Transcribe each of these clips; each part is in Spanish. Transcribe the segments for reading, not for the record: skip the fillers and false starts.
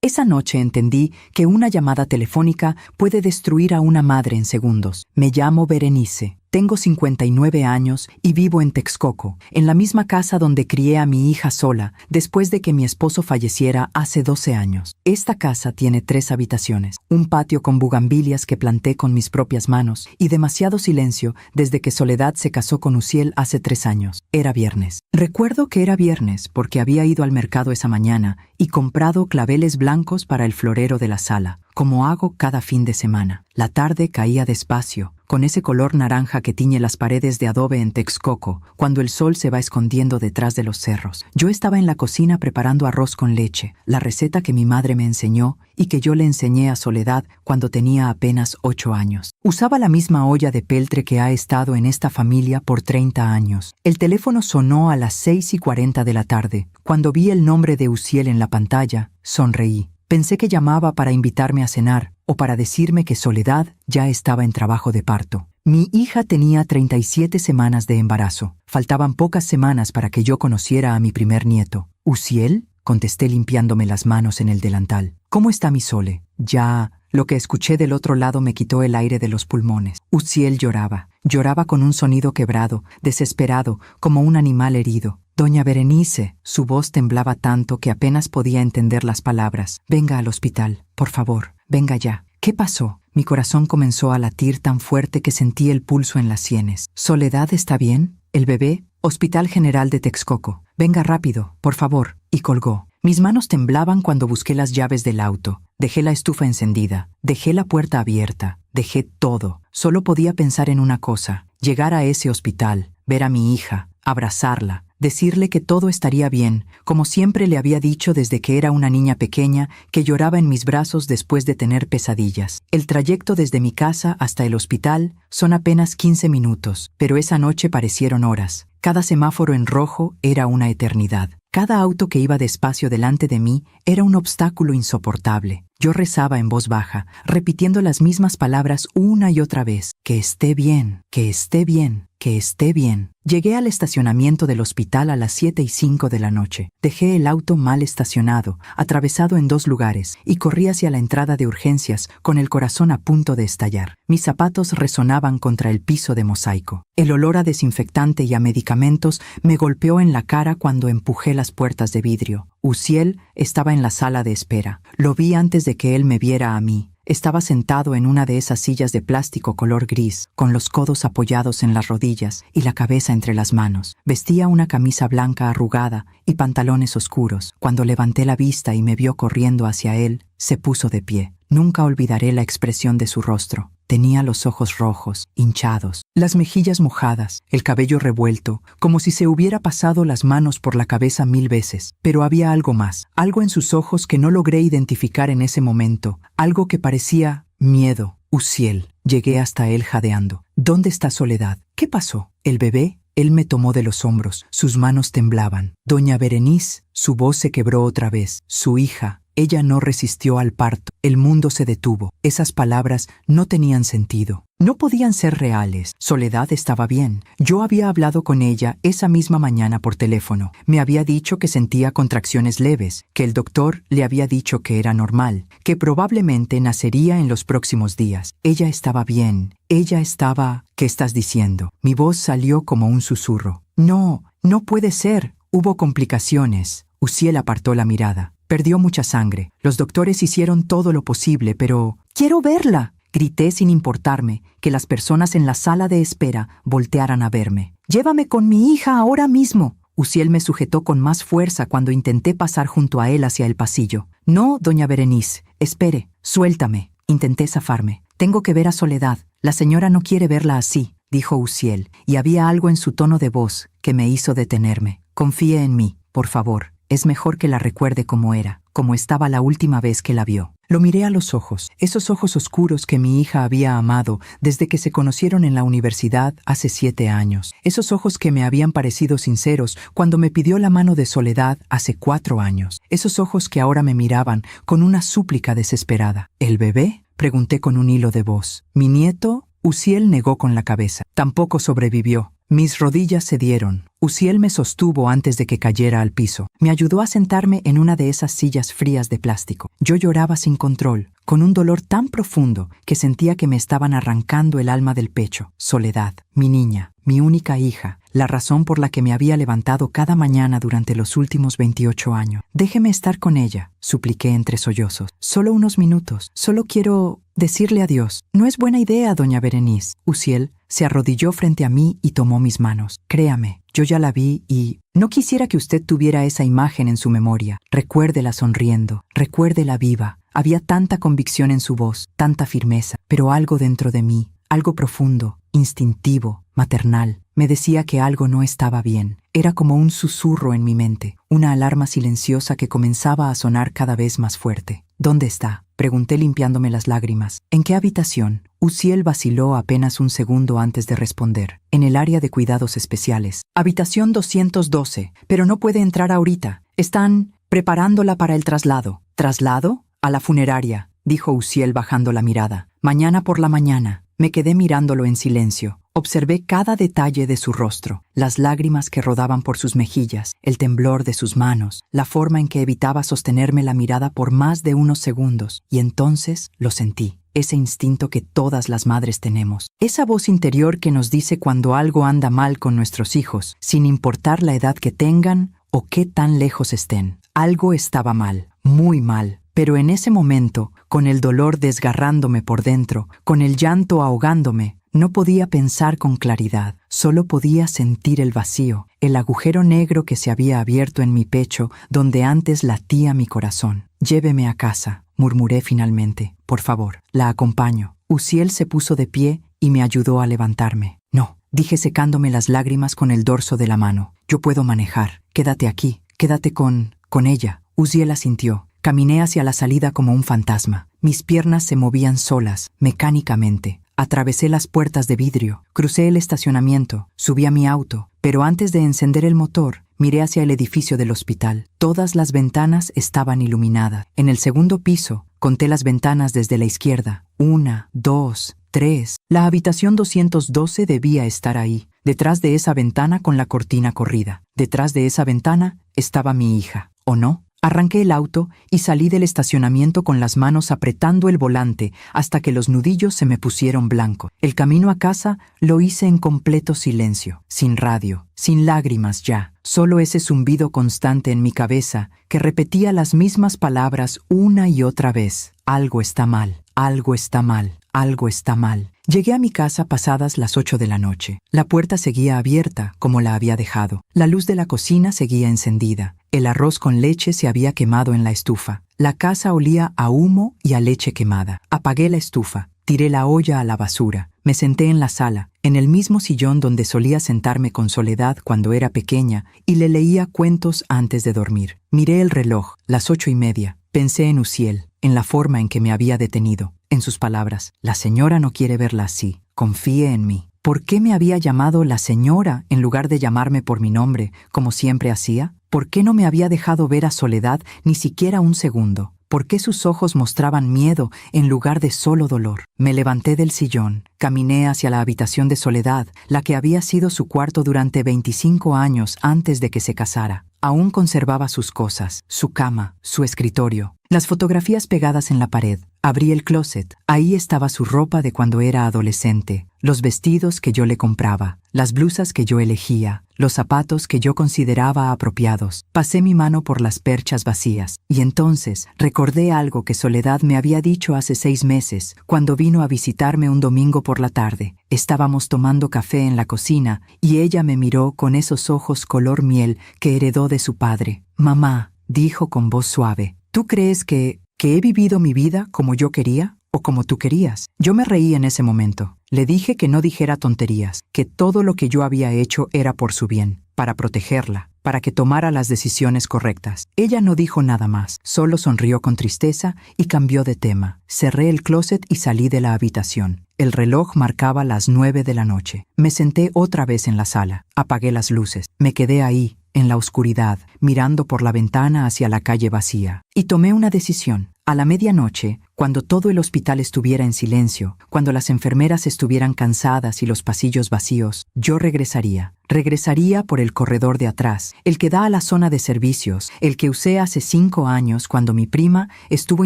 Esa noche entendí que una llamada telefónica puede destruir a una madre en segundos. Me llamo Berenice. Tengo 59 años y vivo en Texcoco, en la misma casa donde crié a mi hija sola después de que mi esposo falleciera hace 12 años. Esta casa tiene 3 habitaciones, un patio con bugambilias que planté con mis propias manos y demasiado silencio desde que Soledad se casó con Uziel hace 3 años. Era viernes. Recuerdo que era viernes porque había ido al mercado esa mañana y comprado claveles blancos para el florero de la sala, como hago cada fin de semana. La tarde caía despacio, con ese color naranja que tiñe las paredes de adobe en Texcoco, cuando el sol se va escondiendo detrás de los cerros. Yo estaba en la cocina preparando arroz con leche, la receta que mi madre me enseñó y que yo le enseñé a Soledad cuando tenía apenas 8 años. Usaba la misma olla de peltre que ha estado en esta familia por 30 años. El teléfono sonó a las 6:40 de la tarde. Cuando vi el nombre de Uziel en la pantalla, sonreí. Pensé que llamaba para invitarme a cenar o para decirme que Soledad ya estaba en trabajo de parto. Mi hija tenía 37 semanas de embarazo. Faltaban pocas semanas para que yo conociera a mi primer nieto. ¿Uziel? Contesté limpiándome las manos en el delantal. ¿Cómo está mi Sole? Ya. Lo que escuché del otro lado me quitó el aire de los pulmones. Uziel lloraba. Lloraba con un sonido quebrado, desesperado, como un animal herido. Doña Berenice, su voz temblaba tanto que apenas podía entender las palabras. Venga al hospital, por favor, venga ya. ¿Qué pasó? Mi corazón comenzó a latir tan fuerte que sentí el pulso en las sienes. ¿Soledad está bien? ¿El bebé? Hospital General de Texcoco. Venga rápido, por favor. Y colgó. Mis manos temblaban cuando busqué las llaves del auto. Dejé la estufa encendida. Dejé la puerta abierta. Dejé todo. Solo podía pensar en una cosa. Llegar a ese hospital, ver a mi hija, abrazarla, decirle que todo estaría bien, como siempre le había dicho desde que era una niña pequeña que lloraba en mis brazos después de tener pesadillas. El trayecto desde mi casa hasta el hospital son apenas 15 minutos, pero esa noche parecieron horas. Cada semáforo en rojo era una eternidad. Cada auto que iba despacio delante de mí era un obstáculo insoportable. Yo rezaba en voz baja, repitiendo las mismas palabras una y otra vez. Que esté bien, que esté bien, que esté bien. Llegué al estacionamiento del hospital a las 7:05 de la noche. Dejé el auto mal estacionado, atravesado en 2 lugares, y corrí hacia la entrada de urgencias con el corazón a punto de estallar. Mis zapatos resonaban contra el piso de mosaico. El olor a desinfectante y a medicamentos me golpeó en la cara cuando empujé las puertas de vidrio. Uziel estaba en la sala de espera. Lo vi antes de que él me viera a mí. Estaba sentado en una de esas sillas de plástico color gris, con los codos apoyados en las rodillas y la cabeza entre las manos. Vestía una camisa blanca arrugada y pantalones oscuros. Cuando levanté la vista y me vio corriendo hacia él, se puso de pie. Nunca olvidaré la expresión de su rostro. Tenía los ojos rojos, hinchados, las mejillas mojadas, el cabello revuelto, como si se hubiera pasado las manos por la cabeza 1000 veces. Pero había algo más, algo en sus ojos que no logré identificar en ese momento, algo que parecía miedo. Uziel. Llegué hasta él jadeando. ¿Dónde está Soledad? ¿Qué pasó? ¿El bebé? Él me tomó de los hombros. Sus manos temblaban. Doña Berenice. Su voz se quebró otra vez. Su hija. Ella no resistió al parto. El mundo se detuvo. Esas palabras no tenían sentido. No podían ser reales. Soledad estaba bien. Yo había hablado con ella esa misma mañana por teléfono. Me había dicho que sentía contracciones leves, que el doctor le había dicho que era normal, que probablemente nacería en los próximos días. Ella estaba bien. Ella estaba... ¿Qué estás diciendo? Mi voz salió como un susurro. No, no puede ser. Hubo complicaciones. Uziel apartó la mirada. Perdió mucha sangre. Los doctores hicieron todo lo posible, pero... ¡Quiero verla!, grité sin importarme que las personas en la sala de espera voltearan a verme. ¡Llévame con mi hija ahora mismo! Uziel me sujetó con más fuerza cuando intenté pasar junto a él hacia el pasillo. No, doña Berenice, espere, suéltame. Intenté zafarme. Tengo que ver a Soledad. La señora no quiere verla así, dijo Uziel, y había algo en su tono de voz que me hizo detenerme. Confíe en mí, por favor. Es mejor que la recuerde como era, como estaba la última vez que la vio. Lo miré a los ojos, esos ojos oscuros que mi hija había amado desde que se conocieron en la universidad hace 7 años. Esos ojos que me habían parecido sinceros cuando me pidió la mano de Soledad hace 4 años. Esos ojos que ahora me miraban con una súplica desesperada. ¿El bebé?, pregunté con un hilo de voz. ¿Mi nieto? Uziel negó con la cabeza. Tampoco sobrevivió. Mis rodillas cedieron. Uziel me sostuvo antes de que cayera al piso. Me ayudó a sentarme en una de esas sillas frías de plástico. Yo lloraba sin control, con un dolor tan profundo que sentía que me estaban arrancando el alma del pecho. Soledad, mi niña, mi única hija, la razón por la que me había levantado cada mañana durante los últimos 28 años. Déjeme estar con ella, supliqué entre sollozos. Solo unos minutos. Solo quiero decirle adiós. No es buena idea, doña Berenice. Uziel se arrodilló frente a mí y tomó mis manos. Créame, yo ya la vi y no quisiera que usted tuviera esa imagen en su memoria. Recuérdela sonriendo, recuérdela viva. Había tanta convicción en su voz, tanta firmeza, pero algo dentro de mí, algo profundo, instintivo, maternal, me decía que algo no estaba bien. Era como un susurro en mi mente, una alarma silenciosa que comenzaba a sonar cada vez más fuerte. ¿Dónde está?, pregunté limpiándome las lágrimas. ¿En qué habitación? Uziel vaciló apenas un segundo antes de responder. En el área de cuidados especiales. Habitación 212, pero no puede entrar ahorita. Están preparándola para el traslado. ¿Traslado? A la funeraria, dijo Uziel bajando la mirada. Mañana por la mañana. Me quedé mirándolo en silencio. Observé cada detalle de su rostro, las lágrimas que rodaban por sus mejillas, el temblor de sus manos, la forma en que evitaba sostenerme la mirada por más de unos segundos, y entonces lo sentí. Ese instinto que todas las madres tenemos. Esa voz interior que nos dice cuando algo anda mal con nuestros hijos, sin importar la edad que tengan o qué tan lejos estén. Algo estaba mal, muy mal. Pero en ese momento, con el dolor desgarrándome por dentro, con el llanto ahogándome, no podía pensar con claridad. Solo podía sentir el vacío, el agujero negro que se había abierto en mi pecho donde antes latía mi corazón. «Lléveme a casa», murmuré finalmente. «Por favor, la acompaño». Uziel se puso de pie y me ayudó a levantarme. «No», dije secándome las lágrimas con el dorso de la mano. «Yo puedo manejar. Quédate aquí. Quédate con ella». Uziel asintió. Caminé hacia la salida como un fantasma. Mis piernas se movían solas, mecánicamente. Atravesé las puertas de vidrio, crucé el estacionamiento, subí a mi auto, pero antes de encender el motor, miré hacia el edificio del hospital. Todas las ventanas estaban iluminadas. En el segundo piso, conté las ventanas desde la izquierda. 1, 2, 3. La habitación 212 debía estar ahí, detrás de esa ventana con la cortina corrida. Detrás de esa ventana estaba mi hija, ¿o no? Arranqué el auto y salí del estacionamiento con las manos apretando el volante hasta que los nudillos se me pusieron blancos. El camino a casa lo hice en completo silencio, sin radio, sin lágrimas ya, solo ese zumbido constante en mi cabeza que repetía las mismas palabras una y otra vez. Algo está mal, algo está mal, algo está mal. Llegué a mi casa pasadas las 8 de la noche. La puerta seguía abierta, como la había dejado. La luz de la cocina seguía encendida. El arroz con leche se había quemado en la estufa. La casa olía a humo y a leche quemada. Apagué la estufa. Tiré la olla a la basura. Me senté en la sala, en el mismo sillón donde solía sentarme con Soledad cuando era pequeña, y le leía cuentos antes de dormir. Miré el reloj, las 8:30. Pensé en Uziel, en la forma en que me había detenido. En sus palabras, la señora no quiere verla así. Confíe en mí. ¿Por qué me había llamado la señora en lugar de llamarme por mi nombre, como siempre hacía? ¿Por qué no me había dejado ver a Soledad ni siquiera un segundo? ¿Por qué sus ojos mostraban miedo en lugar de solo dolor? Me levanté del sillón, caminé hacia la habitación de Soledad, la que había sido su cuarto durante 25 años antes de que se casara. Aún conservaba sus cosas, su cama, su escritorio, las fotografías pegadas en la pared. Abrí el closet. Ahí estaba su ropa de cuando era adolescente, los vestidos que yo le compraba, las blusas que yo elegía, los zapatos que yo consideraba apropiados. Pasé mi mano por las perchas vacías y entonces recordé algo que Soledad me había dicho hace 6 meses, cuando vino a visitarme un domingo por la tarde. Estábamos tomando café en la cocina y ella me miró con esos ojos color miel que heredó de su padre. «Mamá», dijo con voz suave, «¿tú crees que he vivido mi vida como yo quería o como tú querías?» Yo me reí en ese momento. Le dije que no dijera tonterías, que todo lo que yo había hecho era por su bien, para protegerla, para que tomara las decisiones correctas. Ella no dijo nada más, solo sonrió con tristeza y cambió de tema. Cerré el closet y salí de la habitación. El reloj marcaba las 9 de la noche. Me senté otra vez en la sala. Apagué las luces. Me quedé ahí, en la oscuridad, mirando por la ventana hacia la calle vacía. Y tomé una decisión. A la medianoche, Cuando todo el hospital estuviera en silencio, cuando las enfermeras estuvieran cansadas y los pasillos vacíos, yo regresaría. Regresaría por el corredor de atrás, el que da a la zona de servicios, el que usé hace 5 años cuando mi prima estuvo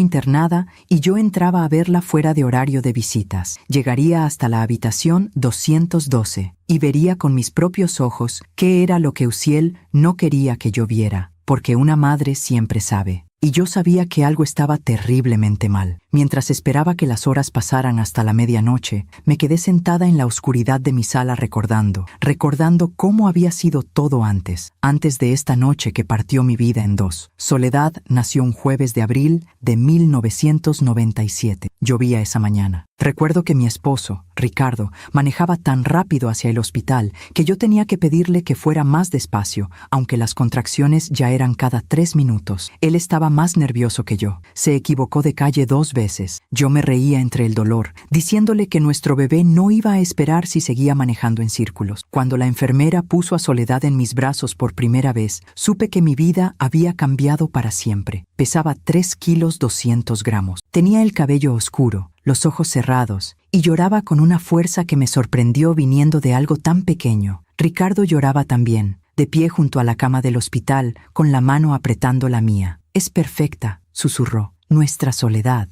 internada y yo entraba a verla fuera de horario de visitas. Llegaría hasta la habitación 212 y vería con mis propios ojos qué era lo que Uziel no quería que yo viera, porque una madre siempre sabe. Y yo sabía que algo estaba terriblemente mal. Mientras esperaba que las horas pasaran hasta la medianoche, me quedé sentada en la oscuridad de mi sala recordando cómo había sido todo antes de esta noche que partió mi vida en dos. Soledad nació un jueves de abril de 1997. Llovía esa mañana. Recuerdo que mi esposo, Ricardo, manejaba tan rápido hacia el hospital que yo tenía que pedirle que fuera más despacio, aunque las contracciones ya eran cada 3 minutos. Él estaba más nervioso que yo. Se equivocó de calle 2 veces. Yo me reía entre el dolor, diciéndole que nuestro bebé no iba a esperar si seguía manejando en círculos. Cuando la enfermera puso a Soledad en mis brazos por primera vez, supe que mi vida había cambiado para siempre. Pesaba 3 kilos 200 gramos. Tenía el cabello oscuro, los ojos cerrados, y lloraba con una fuerza que me sorprendió viniendo de algo tan pequeño. Ricardo lloraba también, de pie junto a la cama del hospital, con la mano apretando la mía. «Es perfecta», susurró. Nuestra soledad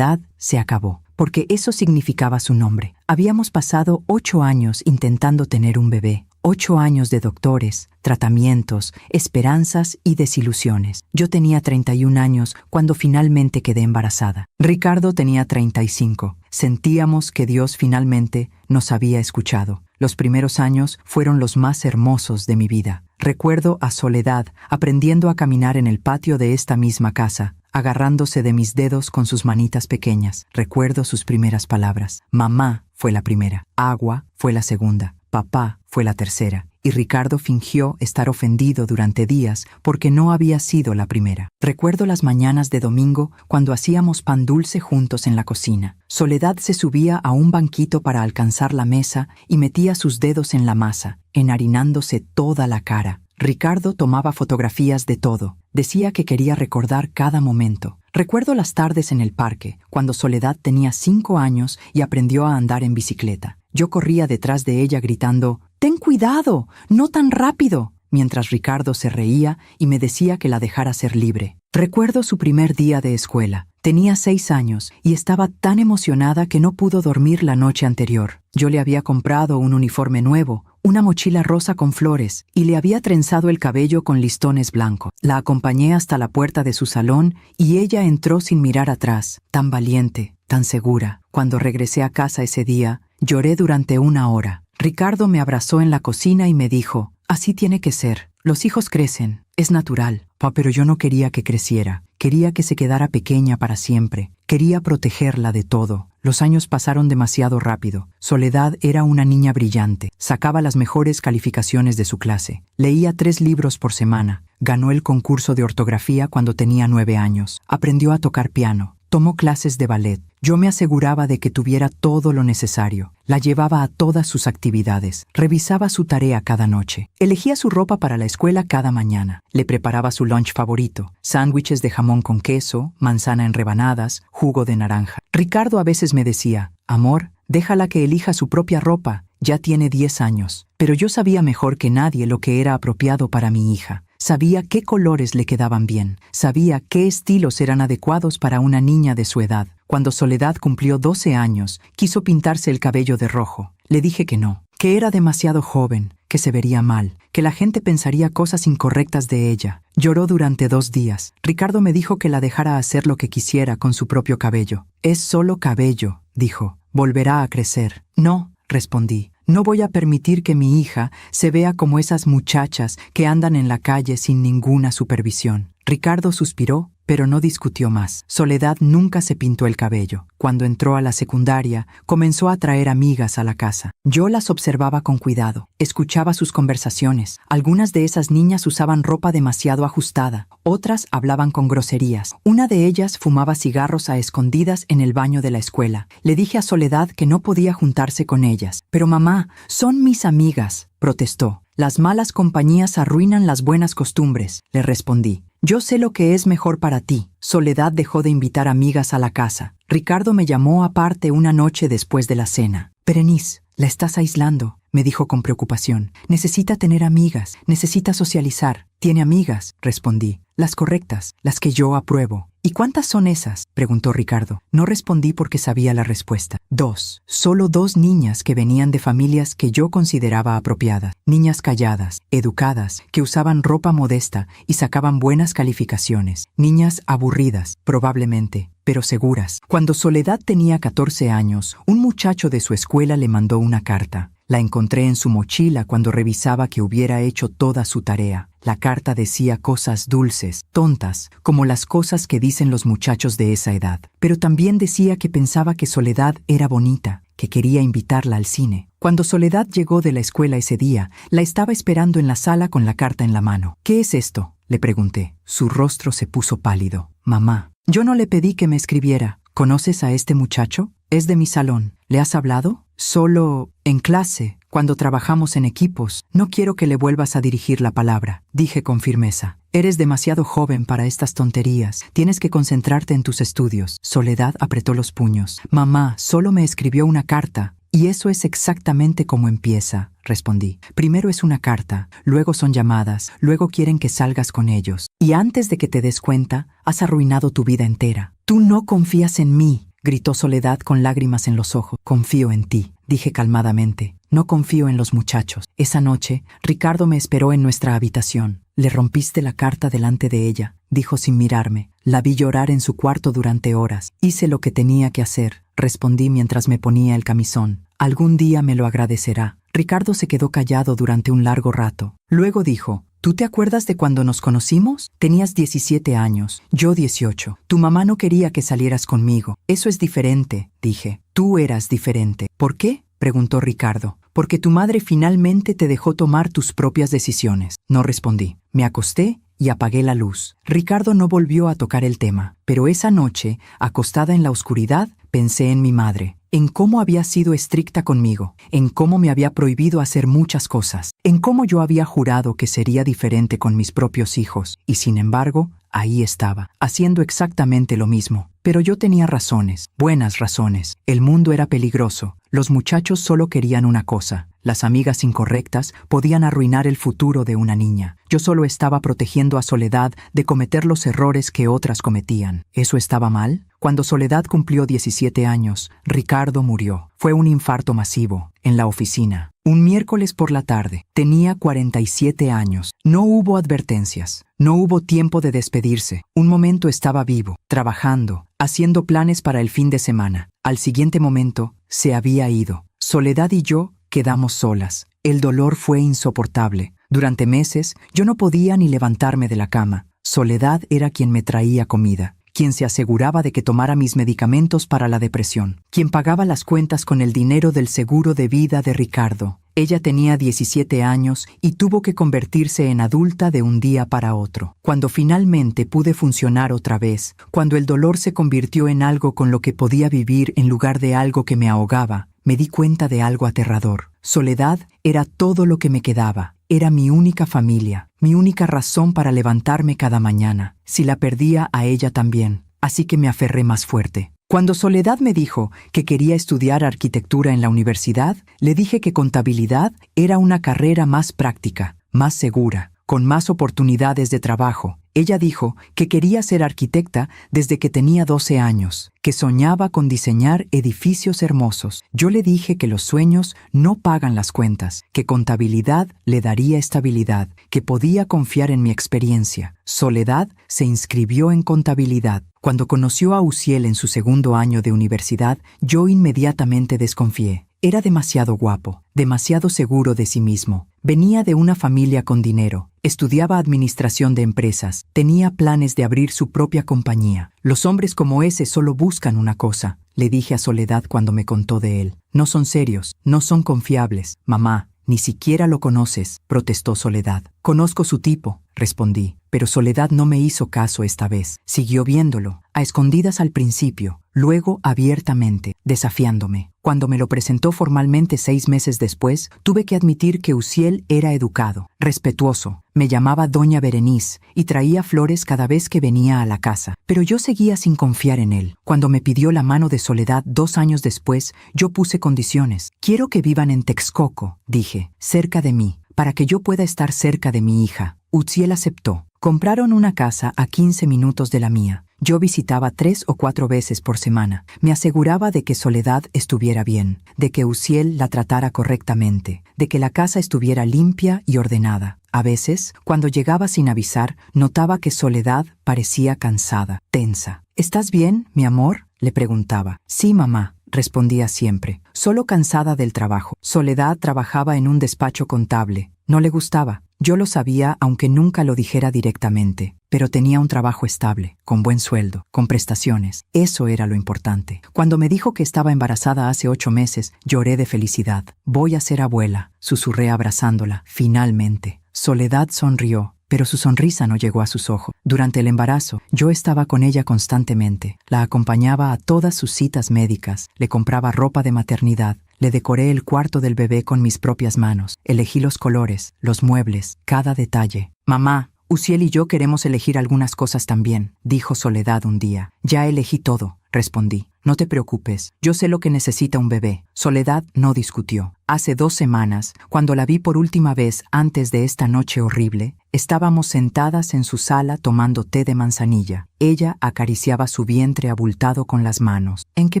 se acabó, porque eso significaba su nombre. Habíamos pasado 8 años intentando tener un bebé. 8 años de doctores, tratamientos, esperanzas y desilusiones. Yo tenía 31 años cuando finalmente quedé embarazada. Ricardo tenía 35. Sentíamos que Dios finalmente nos había escuchado. Los primeros años fueron los más hermosos de mi vida. Recuerdo a Soledad aprendiendo a caminar en el patio de esta misma casa, agarrándose de mis dedos con sus manitas pequeñas. Recuerdo sus primeras palabras. Mamá fue la primera, agua fue la segunda, papá fue la tercera, y Ricardo fingió estar ofendido durante días porque no había sido la primera. Recuerdo las mañanas de domingo cuando hacíamos pan dulce juntos en la cocina. Soledad se subía a un banquito para alcanzar la mesa y metía sus dedos en la masa, enharinándose toda la cara. Ricardo tomaba fotografías de todo. Decía que quería recordar cada momento. Recuerdo las tardes en el parque, cuando Soledad tenía 5 años y aprendió a andar en bicicleta. Yo corría detrás de ella gritando, «¡Ten cuidado! ¡No tan rápido!», mientras Ricardo se reía y me decía que la dejara ser libre. Recuerdo su primer día de escuela. Tenía 6 años y estaba tan emocionada que no pudo dormir la noche anterior. Yo le había comprado un uniforme nuevo, una mochila rosa con flores, y le había trenzado el cabello con listones blancos. La acompañé hasta la puerta de su salón y ella entró sin mirar atrás, tan valiente, tan segura. Cuando regresé a casa ese día, lloré durante 1 hora. Ricardo me abrazó en la cocina y me dijo, «Así tiene que ser. Los hijos crecen. Es natural». Pero yo no quería que creciera. Quería que se quedara pequeña para siempre. Quería protegerla de todo. Los años pasaron demasiado rápido. Soledad era una niña brillante. Sacaba las mejores calificaciones de su clase. Leía 3 libros por semana. Ganó el concurso de ortografía cuando tenía 9 años. Aprendió a tocar piano. Tomó clases de ballet. Yo me aseguraba de que tuviera todo lo necesario. La llevaba a todas sus actividades. Revisaba su tarea cada noche. Elegía su ropa para la escuela cada mañana. Le preparaba su lunch favorito. Sándwiches de jamón con queso, manzana en rebanadas, jugo de naranja. Ricardo a veces me decía, «Amor, déjala que elija su propia ropa. Ya tiene 10 años». Pero yo sabía mejor que nadie lo que era apropiado para mi hija. Sabía qué colores le quedaban bien. Sabía qué estilos eran adecuados para una niña de su edad. Cuando Soledad cumplió 12 años, quiso pintarse el cabello de rojo. Le dije que no, que era demasiado joven, que se vería mal, que la gente pensaría cosas incorrectas de ella. Lloró durante 2 días. Ricardo me dijo que la dejara hacer lo que quisiera con su propio cabello. «Es solo cabello», dijo. «Volverá a crecer». «No», respondí. «No voy a permitir que mi hija se vea como esas muchachas que andan en la calle sin ninguna supervisión». Ricardo suspiró, pero no discutió más. Soledad nunca se pintó el cabello. Cuando entró a la secundaria, comenzó a traer amigas a la casa. Yo las observaba con cuidado. Escuchaba sus conversaciones. Algunas de esas niñas usaban ropa demasiado ajustada. Otras hablaban con groserías. Una de ellas fumaba cigarros a escondidas en el baño de la escuela. Le dije a Soledad que no podía juntarse con ellas. «Pero mamá, son mis amigas», protestó. «Las malas compañías arruinan las buenas costumbres», le respondí. Yo sé lo que es mejor para ti. Soledad dejó de invitar amigas a la casa. Ricardo me llamó aparte una noche después de la cena. Berenice, la estás aislando, me dijo con preocupación. Necesita tener amigas, necesita socializar. ¿Tiene amigas?, respondí. Las correctas, las que yo apruebo. ¿Y cuántas son esas?, preguntó Ricardo. No respondí porque sabía la respuesta. 2. Solo 2 niñas que venían de familias que yo consideraba apropiadas. Niñas calladas, educadas, que usaban ropa modesta y sacaban buenas calificaciones. Niñas aburridas, probablemente, pero seguras. Cuando Soledad tenía 14 años, un muchacho de su escuela le mandó una carta. La encontré en su mochila cuando revisaba que hubiera hecho toda su tarea. La carta decía cosas dulces, tontas, como las cosas que dicen los muchachos de esa edad. Pero también decía que pensaba que Soledad era bonita, que quería invitarla al cine. Cuando Soledad llegó de la escuela ese día, la estaba esperando en la sala con la carta en la mano. ¿Qué es esto?, le pregunté. Su rostro se puso pálido. Mamá, yo no le pedí que me escribiera. ¿Conoces a este muchacho? Es de mi salón. ¿Le has hablado? Solo en clase, cuando trabajamos en equipos. No quiero que le vuelvas a dirigir la palabra, dije con firmeza. Eres demasiado joven para estas tonterías. Tienes que concentrarte en tus estudios. Soledad apretó los puños. Mamá, solo me escribió una carta. Y eso es exactamente como empieza, respondí. Primero es una carta, luego son llamadas, luego quieren que salgas con ellos. Y antes de que te des cuenta, has arruinado tu vida entera. Tú no confías en mí, gritó Soledad con lágrimas en los ojos. Confío en ti, dije calmadamente. No confío en los muchachos. Esa noche, Ricardo me esperó en nuestra habitación. Le rompiste la carta delante de ella, dijo sin mirarme. La vi llorar en su cuarto durante horas. Hice lo que tenía que hacer, respondí mientras me ponía el camisón. Algún día me lo agradecerá. Ricardo se quedó callado durante un largo rato. Luego dijo, ¿tú te acuerdas de cuando nos conocimos? Tenías 17 años, yo 18. Tu mamá no quería que salieras conmigo. Eso es diferente, dije. Tú eras diferente. ¿Por qué?, preguntó Ricardo. Porque tu madre finalmente te dejó tomar tus propias decisiones. No respondí. Me acosté y apagué la luz. Ricardo no volvió a tocar el tema, pero esa noche, acostada en la oscuridad, pensé en mi madre, en cómo había sido estricta conmigo, en cómo me había prohibido hacer muchas cosas, en cómo yo había jurado que sería diferente con mis propios hijos, y sin embargo, ahí estaba, haciendo exactamente lo mismo. Pero yo tenía razones, buenas razones. El mundo era peligroso. Los muchachos solo querían una cosa. Las amigas incorrectas podían arruinar el futuro de una niña. Yo solo estaba protegiendo a Soledad de cometer los errores que otras cometían. ¿Eso estaba mal? Cuando Soledad cumplió 17 años, Ricardo murió. Fue un infarto masivo, en la oficina. Un miércoles por la tarde. Tenía 47 años. No hubo advertencias. No hubo tiempo de despedirse. Un momento estaba vivo, trabajando, haciendo planes para el fin de semana. Al siguiente momento, se había ido. Soledad y yo quedamos solas. El dolor fue insoportable. Durante meses, yo no podía ni levantarme de la cama. Soledad era quien me traía comida, quien se aseguraba de que tomara mis medicamentos para la depresión, quien pagaba las cuentas con el dinero del seguro de vida de Ricardo. Ella tenía 17 años y tuvo que convertirse en adulta de un día para otro. Cuando finalmente pude funcionar otra vez, cuando el dolor se convirtió en algo con lo que podía vivir en lugar de algo que me ahogaba, me di cuenta de algo aterrador. Soledad era todo lo que me quedaba. Era mi única familia, mi única razón para levantarme cada mañana. Si la perdía, a ella también. Así que me aferré más fuerte. Cuando Soledad me dijo que quería estudiar arquitectura en la universidad, le dije que contabilidad era una carrera más práctica, más segura, con más oportunidades de trabajo. Ella dijo que quería ser arquitecta desde que tenía 12 años, que soñaba con diseñar edificios hermosos. Yo le dije que los sueños no pagan las cuentas, que contabilidad le daría estabilidad, que podía confiar en mi experiencia. Soledad se inscribió en contabilidad. Cuando conoció a Uziel en su segundo año de universidad, yo inmediatamente desconfié. Era demasiado guapo, demasiado seguro de sí mismo. Venía de una familia con dinero. Estudiaba administración de empresas. Tenía planes de abrir su propia compañía. Los hombres como ese solo buscan una cosa, le dije a Soledad cuando me contó de él. No son serios, no son confiables. Mamá, ni siquiera lo conoces, protestó Soledad. Conozco su tipo, respondí. Pero Soledad no me hizo caso esta vez. Siguió viéndolo, a escondidas al principio, luego abiertamente, desafiándome. Cuando me lo presentó formalmente 6 meses después, tuve que admitir que Uziel era educado, respetuoso. Me llamaba Doña Berenice y traía flores cada vez que venía a la casa. Pero yo seguía sin confiar en él. Cuando me pidió la mano de Soledad 2 años después, yo puse condiciones. Quiero que vivan en Texcoco, dije, cerca de mí, para que yo pueda estar cerca de mi hija. Uziel aceptó. Compraron una casa a 15 minutos de la mía. Yo visitaba 3 o 4 veces por semana. Me aseguraba de que Soledad estuviera bien, de que Uziel la tratara correctamente, de que la casa estuviera limpia y ordenada. A veces, cuando llegaba sin avisar, notaba que Soledad parecía cansada, tensa. ¿Estás bien, mi amor?, le preguntaba. Sí, mamá, respondía siempre, solo cansada del trabajo. Soledad trabajaba en un despacho contable. No le gustaba. Yo lo sabía, aunque nunca lo dijera directamente, pero tenía un trabajo estable, con buen sueldo, con prestaciones. Eso era lo importante. Cuando me dijo que estaba embarazada hace 8 meses, lloré de felicidad. Voy a ser abuela, susurré abrazándola. Finalmente. Soledad sonrió, pero su sonrisa no llegó a sus ojos. Durante el embarazo, yo estaba con ella constantemente. La acompañaba a todas sus citas médicas, le compraba ropa de maternidad, le decoré el cuarto del bebé con mis propias manos. Elegí los colores, los muebles, cada detalle. Mamá, Uziel y yo queremos elegir algunas cosas también, dijo Soledad un día. Ya elegí todo, respondí. No te preocupes, yo sé lo que necesita un bebé. Soledad no discutió. Hace 2 semanas, cuando la vi por última vez antes de esta noche horrible, estábamos sentadas en su sala tomando té de manzanilla. Ella acariciaba su vientre abultado con las manos. ¿En qué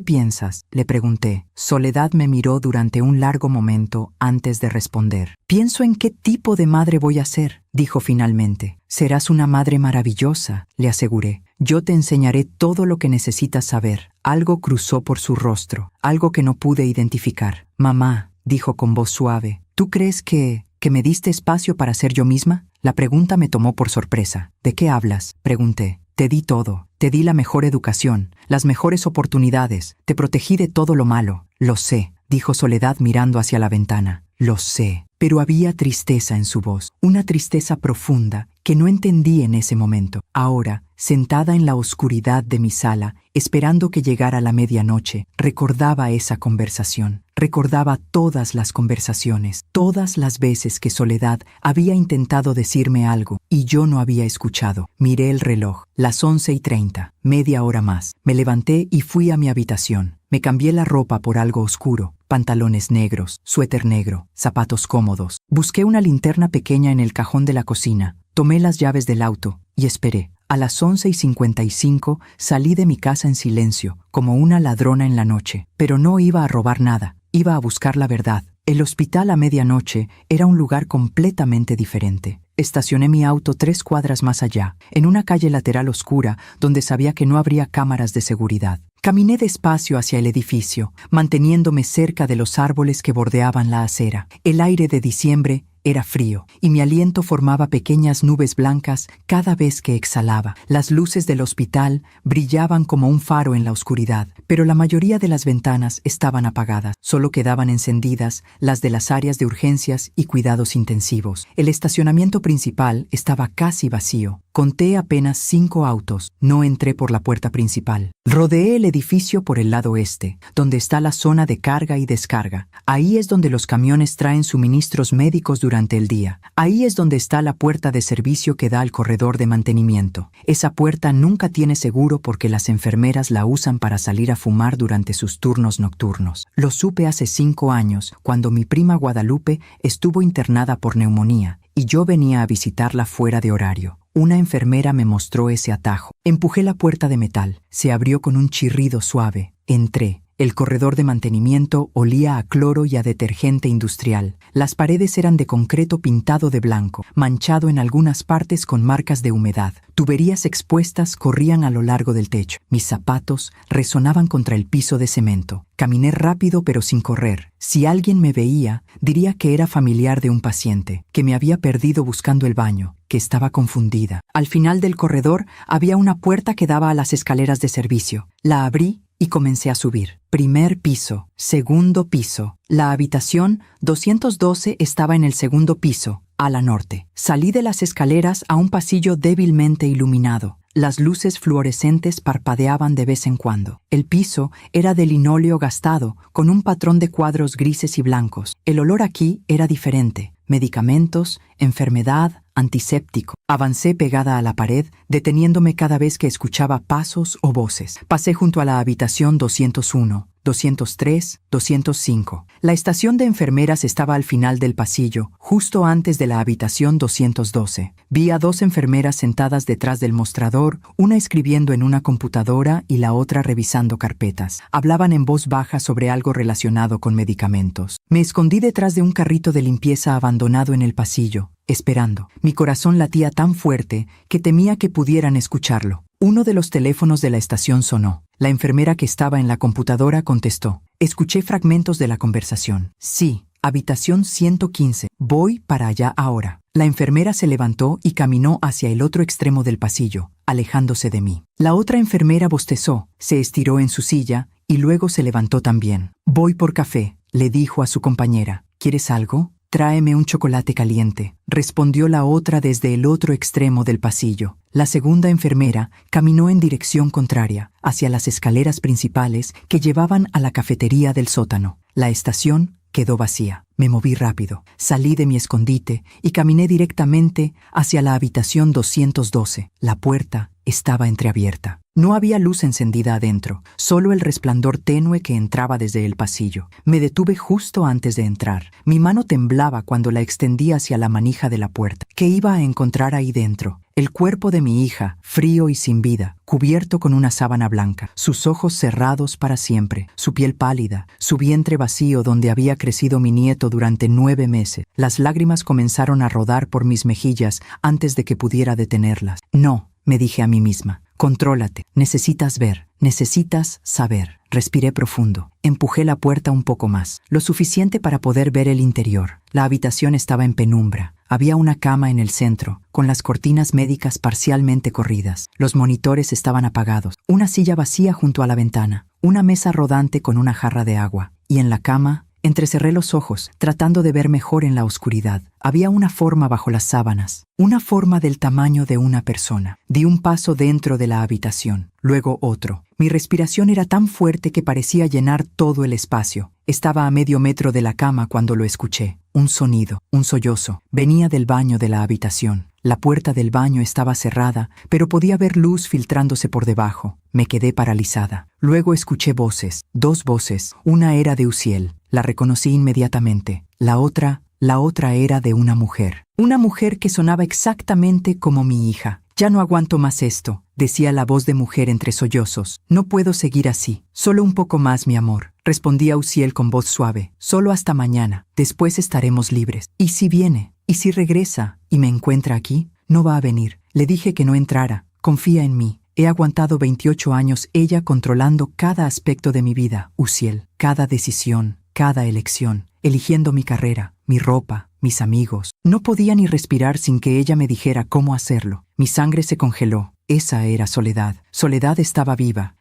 piensas?, le pregunté. Soledad me miró durante un largo momento antes de responder. Pienso en qué tipo de madre voy a ser, dijo finalmente. Serás una madre maravillosa, le aseguré. Yo te enseñaré todo lo que necesitas saber. Algo cruzó por su rostro, algo que no pude identificar. Mamá, dijo con voz suave, ¿tú crees que me diste espacio para ser yo misma? La pregunta me tomó por sorpresa. ¿De qué hablas?, pregunté. Te di todo. Te di la mejor educación, las mejores oportunidades. Te protegí de todo lo malo. Lo sé, dijo Soledad mirando hacia la ventana. Lo sé. Pero había tristeza en su voz, una tristeza profunda que no entendí en ese momento. Ahora, sentada en la oscuridad de mi sala, esperando que llegara la medianoche, recordaba esa conversación. Recordaba todas las conversaciones, todas las veces que Soledad había intentado decirme algo y yo no había escuchado. Miré el reloj, las 11:30, media hora más. Me levanté y fui a mi habitación. Me cambié la ropa por algo oscuro, pantalones negros, suéter negro, zapatos cómodos. Busqué una linterna pequeña en el cajón de la cocina, tomé las llaves del auto y esperé. A las 11:55 salí de mi casa en silencio, como una ladrona en la noche. Pero no iba a robar nada, iba a buscar la verdad. El hospital a medianoche era un lugar completamente diferente. Estacioné mi auto 3 cuadras más allá, en una calle lateral oscura donde sabía que no habría cámaras de seguridad. Caminé despacio hacia el edificio, manteniéndome cerca de los árboles que bordeaban la acera. El aire de diciembre era frío, y mi aliento formaba pequeñas nubes blancas cada vez que exhalaba. Las luces del hospital brillaban como un faro en la oscuridad, pero la mayoría de las ventanas estaban apagadas. Solo quedaban encendidas las de las áreas de urgencias y cuidados intensivos. El estacionamiento principal estaba casi vacío. Conté apenas 5 autos. No entré por la puerta principal. Rodeé el edificio por el lado este, donde está la zona de carga y descarga. Ahí es donde los camiones traen suministros médicos durante el día. Ahí es donde está la puerta de servicio que da al corredor de mantenimiento. Esa puerta nunca tiene seguro porque las enfermeras la usan para salir a fumar durante sus turnos nocturnos. Lo supe hace 5 años, cuando mi prima Guadalupe estuvo internada por neumonía y yo venía a visitarla fuera de horario. Una enfermera me mostró ese atajo. Empujé la puerta de metal. Se abrió con un chirrido suave. Entré. El corredor de mantenimiento olía a cloro y a detergente industrial. Las paredes eran de concreto pintado de blanco, manchado en algunas partes con marcas de humedad. Tuberías expuestas corrían a lo largo del techo. Mis zapatos resonaban contra el piso de cemento. Caminé rápido pero sin correr. Si alguien me veía, diría que era familiar de un paciente, que me había perdido buscando el baño, que estaba confundida. Al final del corredor había una puerta que daba a las escaleras de servicio. La abrí y comencé a subir. Primer piso, segundo piso. La habitación 212 estaba en el segundo piso, ala norte. Salí de las escaleras a un pasillo débilmente iluminado. Las luces fluorescentes parpadeaban de vez en cuando. El piso era de linóleo gastado, con un patrón de cuadros grises y blancos. El olor aquí era diferente. Medicamentos, enfermedad, antiséptico. Avancé pegada a la pared, deteniéndome cada vez que escuchaba pasos o voces. Pasé junto a la habitación 201, 203, 205. La estación de enfermeras estaba al final del pasillo, justo antes de la habitación 212. Vi a 2 enfermeras sentadas detrás del mostrador, una escribiendo en una computadora y la otra revisando carpetas. Hablaban en voz baja sobre algo relacionado con medicamentos. Me escondí detrás de un carrito de limpieza abandonado en el pasillo, esperando. Mi corazón latía tan fuerte que temía que pudieran escucharlo. Uno de los teléfonos de la estación sonó. La enfermera que estaba en la computadora contestó. Escuché fragmentos de la conversación. Sí, habitación 115. Voy para allá ahora. La enfermera se levantó y caminó hacia el otro extremo del pasillo, alejándose de mí. La otra enfermera bostezó, se estiró en su silla y luego se levantó también. Voy por café, le dijo a su compañera. ¿Quieres algo? Tráeme un chocolate caliente, respondió la otra desde el otro extremo del pasillo. La segunda enfermera caminó en dirección contraria, hacia las escaleras principales que llevaban a la cafetería del sótano. La estación quedó vacía. Me moví rápido, salí de mi escondite y caminé directamente hacia la habitación 212. La puerta estaba entreabierta. No había luz encendida adentro, solo el resplandor tenue que entraba desde el pasillo. Me detuve justo antes de entrar. Mi mano temblaba cuando la extendí hacia la manija de la puerta. ¿Qué iba a encontrar ahí dentro? El cuerpo de mi hija, frío y sin vida, cubierto con una sábana blanca, sus ojos cerrados para siempre, su piel pálida, su vientre vacío donde había crecido mi nieto durante 9 meses. Las lágrimas comenzaron a rodar por mis mejillas antes de que pudiera detenerlas. No, me dije a mí misma. Contrólate, necesitas ver, necesitas saber. Respiré profundo. Empujé la puerta un poco más, lo suficiente para poder ver el interior. La habitación estaba en penumbra. Había una cama en el centro, con las cortinas médicas parcialmente corridas. Los monitores estaban apagados. Una silla vacía junto a la ventana. Una mesa rodante con una jarra de agua. Y en la cama, entrecerré los ojos, tratando de ver mejor en la oscuridad. Había una forma bajo las sábanas. Una forma del tamaño de una persona. Di un paso dentro de la habitación, luego otro. Mi respiración era tan fuerte que parecía llenar todo el espacio. Estaba a medio metro de la cama cuando lo escuché. Un sonido, un sollozo. Venía del baño de la habitación. La puerta del baño estaba cerrada, pero podía ver luz filtrándose por debajo. Me quedé paralizada. Luego escuché voces, 2 voces. Una era de Uziel. La reconocí inmediatamente. La otra era de una mujer. Una mujer que sonaba exactamente como mi hija. Ya no aguanto más esto, decía la voz de mujer entre sollozos. No puedo seguir así. Solo un poco más, mi amor, respondía Uziel con voz suave. Solo hasta mañana. Después estaremos libres. ¿Y si viene? ¿Y si regresa y me encuentra aquí? No va a venir. Le dije que no entrara. Confía en mí. He aguantado 28 años ella controlando cada aspecto de mi vida, Uziel. Cada decisión, cada elección. Eligiendo mi carrera, mi ropa, mis amigos. No podía ni respirar sin que ella me dijera cómo hacerlo. Mi sangre se congeló. Esa era Soledad. Soledad estaba viva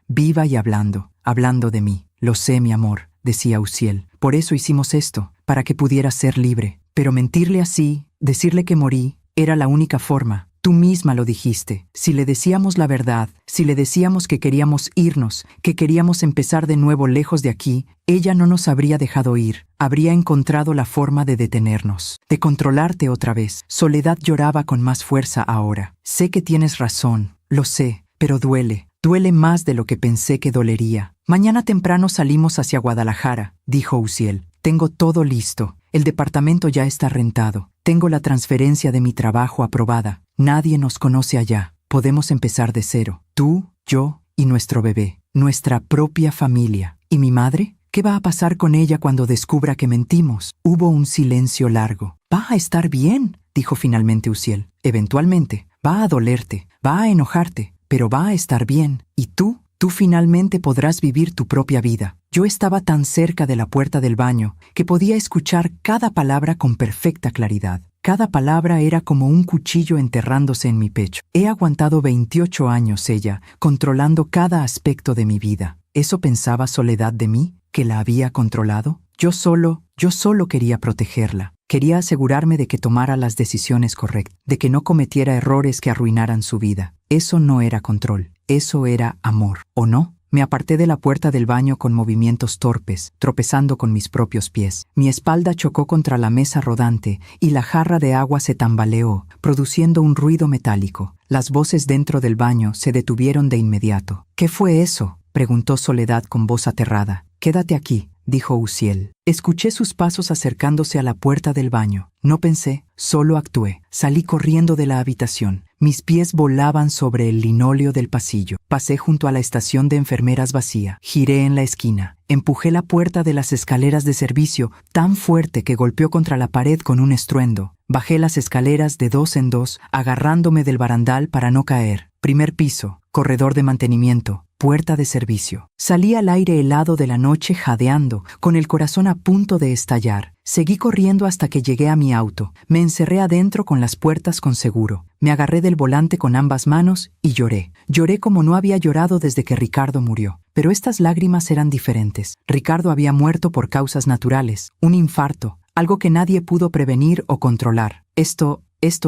y hablando de mí. Lo sé, mi amor, decía Uziel. Por eso hicimos esto, para que pudiera ser libre. Pero mentirle así, decirle que morí, era la única forma. Tú misma lo dijiste. Si le decíamos la verdad, si le decíamos que queríamos irnos, que queríamos empezar de nuevo lejos de aquí, ella no nos habría dejado ir. Habría encontrado la forma de detenernos, de controlarte otra vez. Soledad lloraba con más fuerza ahora. Sé que tienes razón, lo sé, pero duele. Duele más de lo que pensé que dolería. Mañana temprano salimos hacia Guadalajara, dijo Uziel. Tengo todo listo. El departamento ya está rentado. Tengo la transferencia de mi trabajo aprobada. Nadie nos conoce allá. Podemos empezar de cero. Tú, yo y nuestro bebé. Nuestra propia familia. ¿Y mi madre? ¿Qué va a pasar con ella cuando descubra que mentimos? Hubo un silencio largo. Va a estar bien, dijo finalmente Uziel. Eventualmente. Va a dolerte. Va a enojarte. Pero va a estar bien. ¿Y tú? Tú finalmente podrás vivir tu propia vida. Yo estaba tan cerca de la puerta del baño que podía escuchar cada palabra con perfecta claridad. Cada palabra era como un cuchillo enterrándose en mi pecho. He aguantado 28 años ella, controlando cada aspecto de mi vida. ¿Eso pensaba Soledad de mí? ¿Que la había controlado? Yo solo quería protegerla. Quería asegurarme de que tomara las decisiones correctas, de que no cometiera errores que arruinaran su vida. Eso no era control, eso era amor, ¿o no? Me aparté de la puerta del baño con movimientos torpes, tropezando con mis propios pies. Mi espalda chocó contra la mesa rodante y la jarra de agua se tambaleó, produciendo un ruido metálico. Las voces dentro del baño se detuvieron de inmediato. ¿Qué fue eso?, preguntó Soledad con voz aterrada. «Quédate aquí», dijo Uziel. Escuché sus pasos acercándose a la puerta del baño. No pensé, solo actué. Salí corriendo de la habitación. Mis pies volaban sobre el linóleo del pasillo. Pasé junto a la estación de enfermeras vacía. Giré en la esquina. Empujé la puerta de las escaleras de servicio tan fuerte que golpeó contra la pared con un estruendo. Bajé las escaleras de 2 en 2, agarrándome del barandal para no caer. Primer piso, corredor de mantenimiento, puerta de servicio. Salí al aire helado de la noche jadeando, con el corazón a punto de estallar. Seguí corriendo hasta que llegué a mi auto. Me encerré adentro con las puertas con seguro. Me agarré del volante con ambas manos y lloré. Lloré como no había llorado desde que Ricardo murió. Pero estas lágrimas eran diferentes. Ricardo había muerto por causas naturales, un infarto, algo que nadie pudo prevenir o controlar. Esto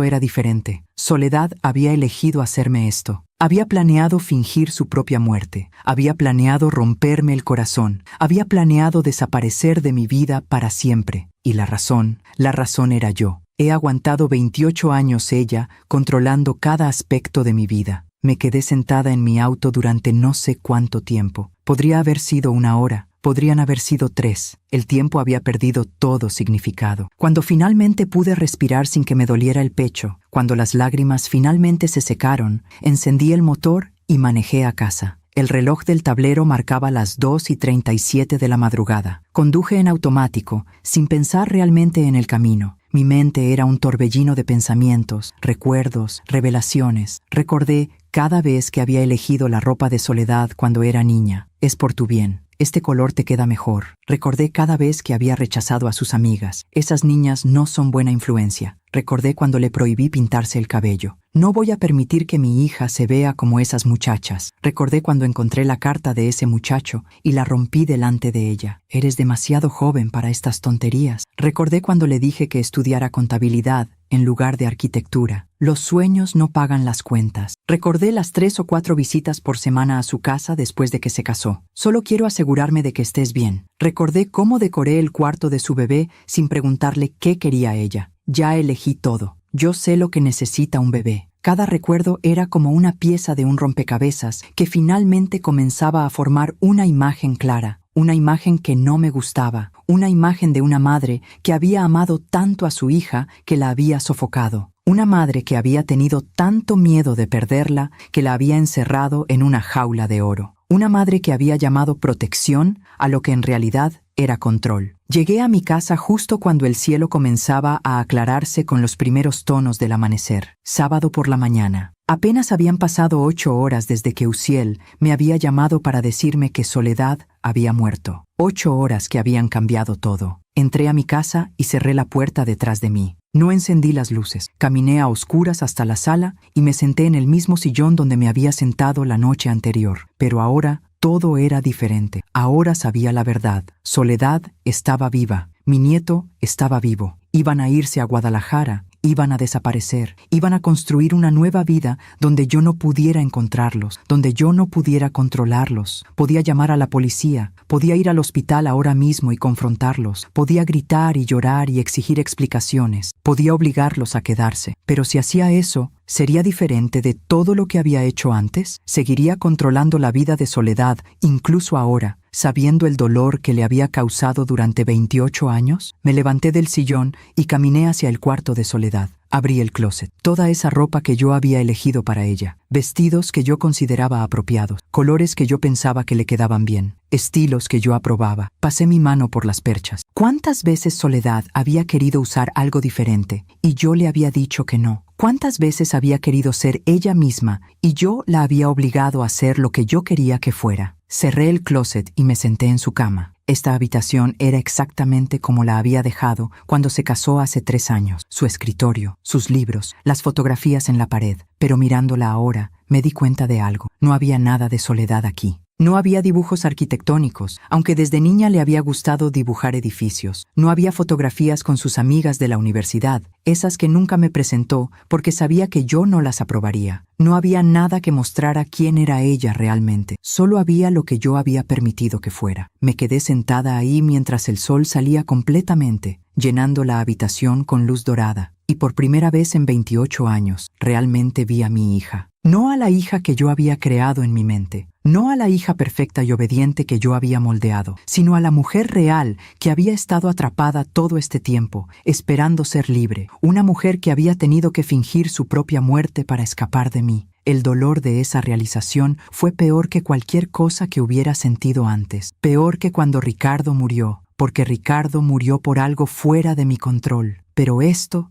era diferente. Soledad había elegido hacerme esto. Había planeado fingir su propia muerte. Había planeado romperme el corazón. Había planeado desaparecer de mi vida para siempre. Y la razón era yo. He aguantado 28 años ella, controlando cada aspecto de mi vida. Me quedé sentada en mi auto durante no sé cuánto tiempo. Podría haber sido 1 hora. Podrían haber sido 3. El tiempo había perdido todo significado. Cuando finalmente pude respirar sin que me doliera el pecho, cuando las lágrimas finalmente se secaron, encendí el motor y manejé a casa. El reloj del tablero marcaba las 2:37 de la madrugada. Conduje en automático, sin pensar realmente en el camino. Mi mente era un torbellino de pensamientos, recuerdos, revelaciones. Recordé cada vez que había elegido la ropa de Soledad cuando era niña. Es por tu bien. Este color te queda mejor. Recordé cada vez que había rechazado a sus amigas. Esas niñas no son buena influencia. Recordé cuando le prohibí pintarse el cabello. No voy a permitir que mi hija se vea como esas muchachas. Recordé cuando encontré la carta de ese muchacho y la rompí delante de ella. Eres demasiado joven para estas tonterías. Recordé cuando le dije que estudiara contabilidad en lugar de arquitectura. Los sueños no pagan las cuentas. Recordé las 3 o 4 visitas por semana a su casa después de que se casó. Solo quiero asegurarme de que estés bien. Recordé cómo decoré el cuarto de su bebé sin preguntarle qué quería ella. Ya elegí todo. Yo sé lo que necesita un bebé. Cada recuerdo era como una pieza de un rompecabezas que finalmente comenzaba a formar una imagen clara. Una imagen que no me gustaba, una imagen de una madre que había amado tanto a su hija que la había sofocado. Una madre que había tenido tanto miedo de perderla que la había encerrado en una jaula de oro. Una madre que había llamado protección a lo que en realidad era control. Llegué a mi casa justo cuando el cielo comenzaba a aclararse con los primeros tonos del amanecer. Sábado por la mañana. Apenas habían pasado 8 horas desde que Uziel me había llamado para decirme que Soledad había muerto. 8 horas que habían cambiado todo. Entré a mi casa y cerré la puerta detrás de mí. No encendí las luces. Caminé a oscuras hasta la sala y me senté en el mismo sillón donde me había sentado la noche anterior. Pero ahora todo era diferente. Ahora sabía la verdad. Soledad estaba viva. Mi nieto estaba vivo. Iban a irse a Guadalajara. Iban a desaparecer. Iban a construir una nueva vida donde yo no pudiera encontrarlos, donde yo no pudiera controlarlos. Podía llamar a la policía. Podía ir al hospital ahora mismo y confrontarlos. Podía gritar y llorar y exigir explicaciones. Podía obligarlos a quedarse. Pero si hacía eso, ¿sería diferente de todo lo que había hecho antes? ¿Seguiría controlando la vida de Soledad, incluso ahora, sabiendo el dolor que le había causado durante 28 años? Me levanté del sillón y caminé hacia el cuarto de Soledad. Abrí el closet. Toda esa ropa que yo había elegido para ella. Vestidos que yo consideraba apropiados. Colores que yo pensaba que le quedaban bien. Estilos que yo aprobaba. Pasé mi mano por las perchas. ¿Cuántas veces Soledad había querido usar algo diferente y yo le había dicho que no? ¿Cuántas veces había querido ser ella misma y yo la había obligado a hacer lo que yo quería que fuera? Cerré el closet y me senté en su cama. Esta habitación era exactamente como la había dejado cuando se casó hace 3 años. Su escritorio, sus libros, las fotografías en la pared. Pero mirándola ahora, me di cuenta de algo. No había nada de Soledad aquí. No había dibujos arquitectónicos, aunque desde niña le había gustado dibujar edificios. No había fotografías con sus amigas de la universidad, esas que nunca me presentó porque sabía que yo no las aprobaría. No había nada que mostrara quién era ella realmente. Solo había lo que yo había permitido que fuera. Me quedé sentada ahí mientras el sol salía completamente, llenando la habitación con luz dorada. Y por primera vez en 28 años, realmente vi a mi hija. No a la hija que yo había creado en mi mente, no a la hija perfecta y obediente que yo había moldeado, sino a la mujer real que había estado atrapada todo este tiempo, esperando ser libre, una mujer que había tenido que fingir su propia muerte para escapar de mí. El dolor de esa realización fue peor que cualquier cosa que hubiera sentido antes, peor que cuando Ricardo murió, porque Ricardo murió por algo fuera de mi control. Pero esto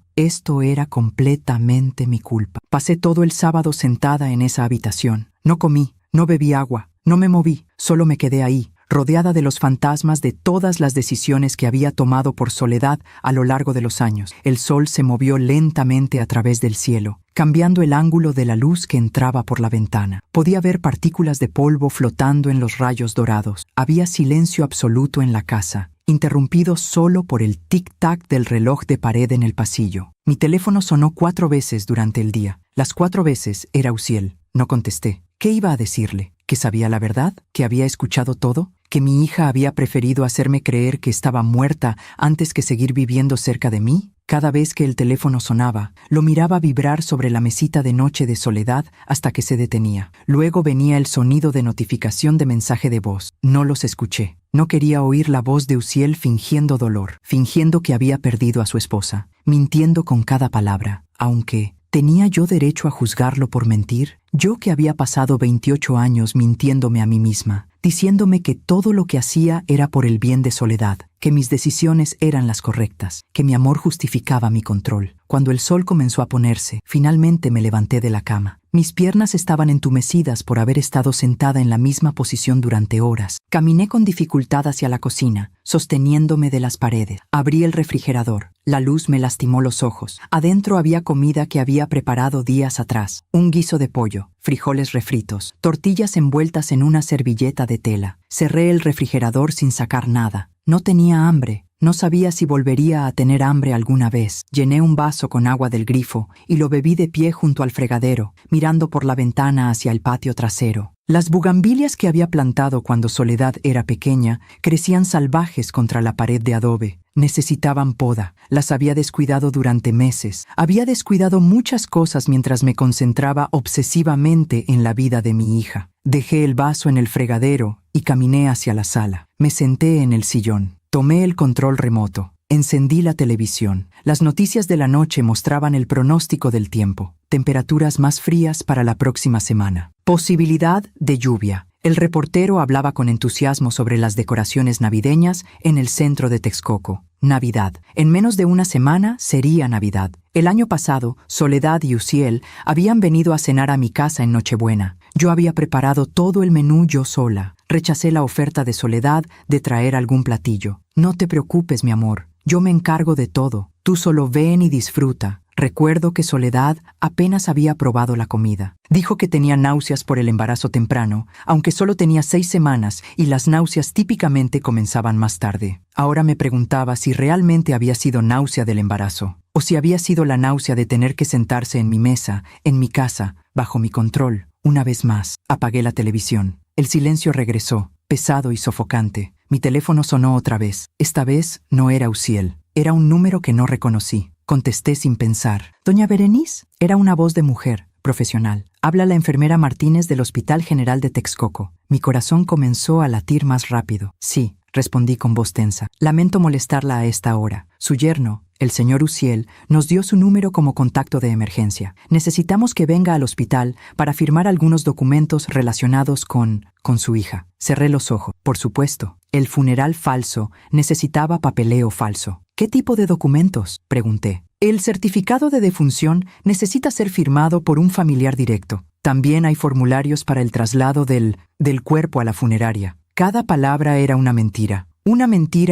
era completamente mi culpa. Pasé todo el sábado sentada en esa habitación. No comí, no bebí agua, no me moví, solo me quedé ahí, rodeada de los fantasmas de todas las decisiones que había tomado por Soledad a lo largo de los años. El sol se movió lentamente a través del cielo, cambiando el ángulo de la luz que entraba por la ventana. Podía ver partículas de polvo flotando en los rayos dorados. Había silencio absoluto en la casa, interrumpido solo por el tic-tac del reloj de pared en el pasillo. Mi teléfono sonó 4 veces durante el día. Las 4 veces era Uziel. No contesté. ¿Qué iba a decirle? ¿Que sabía la verdad? ¿Que había escuchado todo? ¿Que mi hija había preferido hacerme creer que estaba muerta antes que seguir viviendo cerca de mí? Cada vez que el teléfono sonaba, lo miraba vibrar sobre la mesita de noche de Soledad hasta que se detenía. Luego venía el sonido de notificación de mensaje de voz. No los escuché. No quería oír la voz de Uziel fingiendo dolor, fingiendo que había perdido a su esposa, mintiendo con cada palabra, aunque ¿tenía yo derecho a juzgarlo por mentir? Yo que había pasado 28 años mintiéndome a mí misma, diciéndome que todo lo que hacía era por el bien de Soledad, que mis decisiones eran las correctas, que mi amor justificaba mi control. Cuando el sol comenzó a ponerse, finalmente me levanté de la cama. Mis piernas estaban entumecidas por haber estado sentada en la misma posición durante horas. Caminé con dificultad hacia la cocina, sosteniéndome de las paredes. Abrí el refrigerador. La luz me lastimó los ojos. Adentro había comida que había preparado días atrás. Un guiso de pollo, frijoles refritos, tortillas envueltas en una servilleta de tela. Cerré el refrigerador sin sacar nada. No tenía hambre. No sabía si volvería a tener hambre alguna vez. Llené un vaso con agua del grifo y lo bebí de pie junto al fregadero, mirando por la ventana hacia el patio trasero. Las bugambilias que había plantado cuando Soledad era pequeña crecían salvajes contra la pared de adobe. Necesitaban poda. Las había descuidado durante meses. Había descuidado muchas cosas mientras me concentraba obsesivamente en la vida de mi hija. Dejé el vaso en el fregadero y caminé hacia la sala. Me senté en el sillón. Tomé el control remoto. Encendí la televisión. Las noticias de la noche mostraban el pronóstico del tiempo. Temperaturas más frías para la próxima semana. Posibilidad de lluvia. El reportero hablaba con entusiasmo sobre las decoraciones navideñas en el centro de Texcoco. Navidad. En menos de una semana sería Navidad. El año pasado, Soledad y Uziel habían venido a cenar a mi casa en Nochebuena. Yo había preparado todo el menú yo sola. Rechacé la oferta de Soledad de traer algún platillo. No te preocupes, mi amor. Yo me encargo de todo. Tú solo ven y disfruta. Recuerdo que Soledad apenas había probado la comida. Dijo que tenía náuseas por el embarazo temprano, aunque solo tenía 6 semanas y las náuseas típicamente comenzaban más tarde. Ahora me preguntaba si realmente había sido náusea del embarazo, o si había sido la náusea de tener que sentarse en mi mesa, en mi casa, bajo mi control. Una vez más, apagué la televisión. El silencio regresó, pesado y sofocante. Mi teléfono sonó otra vez. Esta vez no era Uziel. Era un número que no reconocí. Contesté sin pensar. «¿Doña Berenice?» Era una voz de mujer, profesional. «Habla la enfermera Martínez del Hospital General de Texcoco». Mi corazón comenzó a latir más rápido. «Sí», respondí con voz tensa. «Lamento molestarla a esta hora. Su yerno, el señor Uziel, nos dio su número como contacto de emergencia. Necesitamos que venga al hospital para firmar algunos documentos relacionados con su hija». Cerré los ojos. Por supuesto, el funeral falso necesitaba papeleo falso. «¿Qué tipo de documentos?», pregunté. «El certificado de defunción necesita ser firmado por un familiar directo. También hay formularios para el traslado del cuerpo a la funeraria». Cada palabra era una mentira